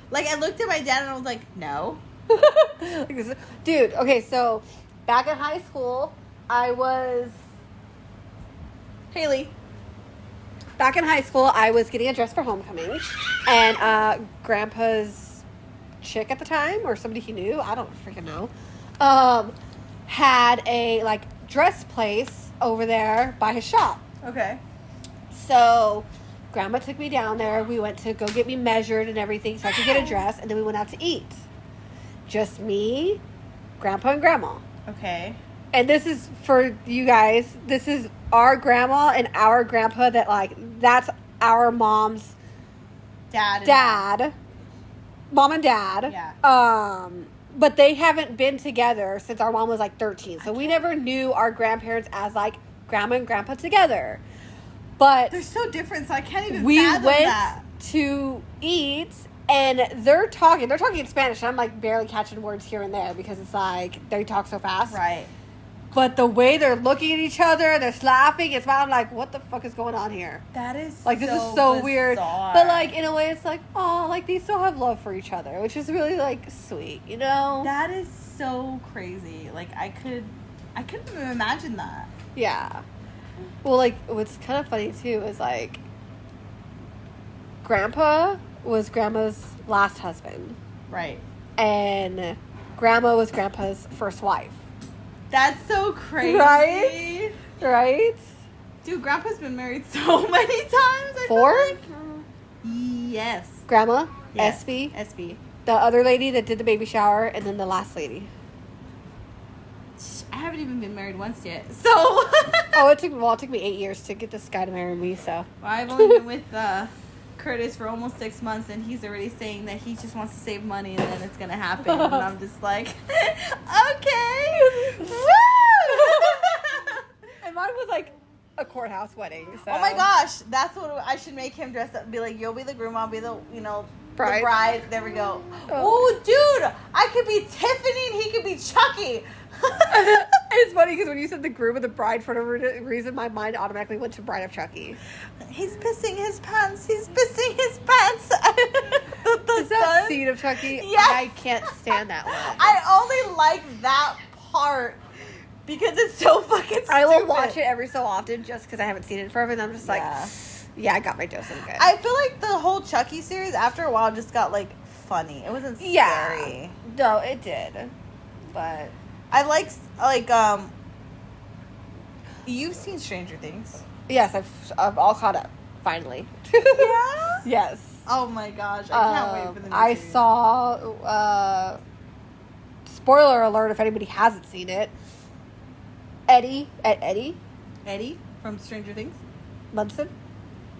Like, I looked at my dad, and I was like, no. Dude, okay, so back in high school, I was getting a dress for homecoming, and Grandpa's chick at the time, or somebody he knew, I don't freaking know, had a, like, dress place over there by his shop. Okay. So Grandma took me down there. We went to go get me measured and everything so I could get a dress, and then we went out to eat. Just me, Grandpa, and Grandma. Okay. And this is for you guys. This is our grandma and our grandpa that, like, that's our mom's dad. Mom and dad. Yeah. But they haven't been together since our mom was, like, 13. So we never knew our grandparents as, like, grandma and grandpa together. But they're so different, so I can't even we fathom went that. to eat, and they're talking in Spanish, and I'm, like, barely catching words here and there because it's, like, they talk so fast. Right. But the way they're looking at each other, they're laughing, it's I'm like, what the fuck is going on here? That is like, this is so bizarre. weird. But, like, in a way, it's like, oh, like, they still have love for each other, which is really, like, sweet, you know? That is so crazy. Like, I couldn't even imagine that. Yeah. Well, like, what's kind of funny, too, is, like, Grandpa was Grandma's last husband. Right. And Grandma was Grandpa's first wife. That's so crazy. Right? Right? Dude, Grandpa's been married so many times. I 4? feel like. Yes. Grandma, Yes. SB, the other lady that did the baby shower, and then the last lady. I haven't even been married once yet. So. Oh, it took me 8 years to get this guy to marry me, so. Well, I've only been with Curtis for almost 6 months, and he's already saying that he just wants to save money, and then it's gonna happen. And I'm just like, okay, woo! And mine was like a courthouse wedding. So. Oh my gosh, that's what I should make him dress up. Be like, you'll be the groom, I'll be the Bride. the bride. There we go. Oh. Oh, dude, I could be Tiffany, and he could be Chucky. It's funny because when you said the groom and the bride, for whatever reason, my mind automatically went to Bride of Chucky. He's pissing his pants. He's pissing his pants. Is that scene of Chucky? Yes. I can't stand that one. I only like that part because it's so fucking stupid. I will watch it every so often just because I haven't seen it in forever, and I'm just like, yeah, I got my dose of good. I feel like the whole Chucky series after a while just got like funny. It wasn't scary. Yeah. No, it did. But I like you've seen Stranger Things. yes, I'm all caught up finally. Yeah? Yes. Oh my gosh, I can't wait for the new I series. saw spoiler alert if anybody hasn't seen it. Eddie from Stranger Things. Munson?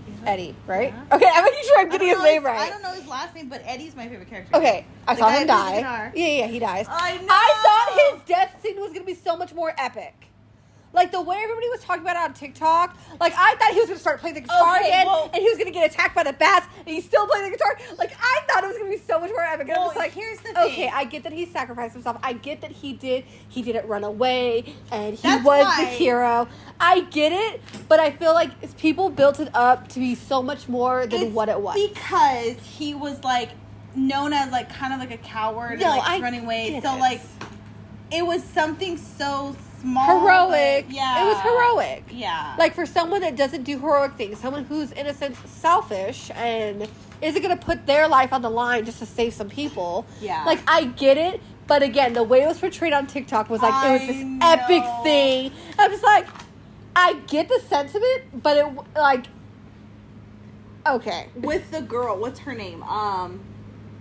Yeah. Eddie, right? Yeah. Okay, I'm making sure I'm getting his name right. I don't know his last name, but Eddie's my favorite character. Okay, I The saw guy him who plays the die. guitar. Yeah, he dies. I know. I thought his death scene was gonna be so much more epic. Like the way everybody was talking about it on TikTok, like I thought he was gonna start playing the guitar Okay, again, well- and he was gonna get attacked by the bats, and he's still playing the guitar. Like I thought it was gonna be so much more epic. And Well, I'm just like, here's the okay, thing. I get that he sacrificed himself. I get that he didn't run away, and he That's was why- the hero. I get it, but I feel like people built it up to be so much more than It's what it was. because he was like known as like kind of like a coward No, and like I running away. get So it. like it was something so small, Heroic. but yeah, It was heroic. Yeah, Like for someone that doesn't do heroic things, someone who's in a sense selfish and isn't going to put their life on the line just to save some people. Yeah. Like I get it, but again, the way it was portrayed on TikTok was like it was this epic know. thing. I'm just like, I get the sentiment, but it like okay. with the girl. What's her name?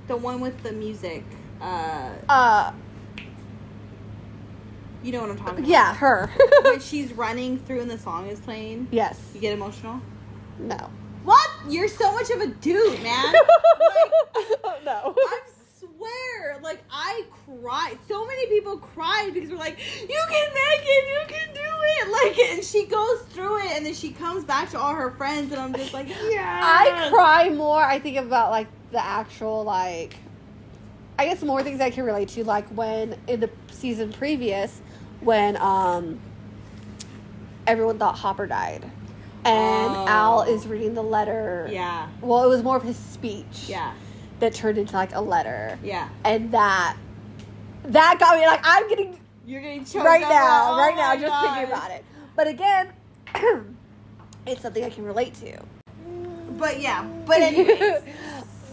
The one with the music. You know what I'm talking about? Yeah, her. When she's running through and the song is playing. Yes. You get emotional. No. What? You're so much of a dude, man. No. I swear, like, I cried. So many people cried because we're like, you can make it, you can do it. Like, and she goes through it, and then she comes back to all her friends, and I'm just like, yeah. I cry more, I think, about, like, the actual, like, I guess more things I can relate to, like, when, in the season previous, when, everyone thought Hopper died. And Al is reading the letter. Yeah. Well, it was more of his speech. Yeah. That turned into, like, a letter. Yeah. And that got me, like, I'm getting... You're getting choked right up. now, Oh right now, my just gosh. thinking about it. But again, it's something I can relate to. But yeah. But anyways.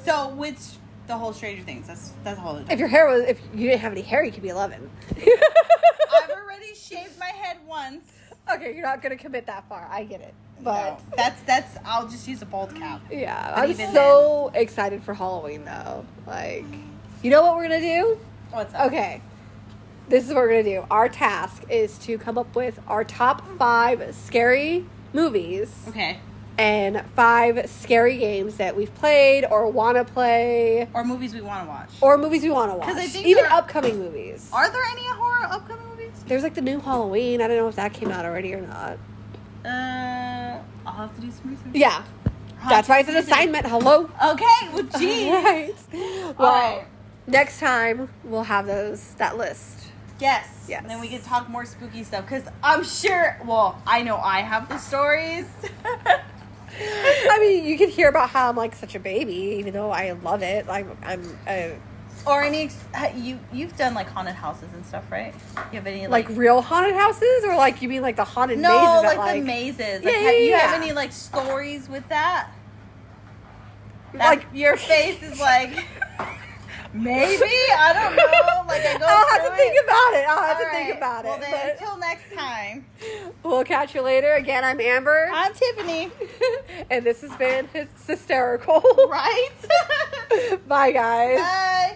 So, with the whole Stranger Things, that's the whole... If your hair was... If you didn't have any hair, you could be 11. I've already shaved my head once. Okay, you're not going to commit that far. I get it. But... No, that's I'll just use a bald cap. Yeah, But I'm even so excited for Halloween, though. Like, you know what we're going to do? What's up? Okay. This is what we're going to do. Our task is to come up with our top 5 scary movies. Okay. And 5 scary games that we've played or want to play. Or movies we want to watch. Or movies we want to watch. 'Cause I think even there- upcoming movies. Are there any horror upcoming movies? There's like the new Halloween. I don't know if that came out already or not. I'll have to do some research. Yeah. That's why it's an assignment. Hello. Okay, well, geez. Right. Well, Alright. next time we'll have that list. Yes. Yes. And then we can talk more spooky stuff because I'm sure. Well, I know I have the stories. I mean, you can hear about how I'm like such a baby, even though I love it. Like I'm Or any you've done like haunted houses and stuff, right? You have any like real haunted houses, or like you mean like the haunted no, mazes? like, that, the mazes. Yeah, Like, yeah, you have yeah. any like stories with that? Like Your face is like Maybe. I don't know. Like, I go I'll have through to think it. about it. I'll have All to think right. about Well, it. then, But until next time. we'll catch you later. Again, I'm Amber. I'm Tiffany. And this has been Sisterical. Right? Bye, guys. Bye.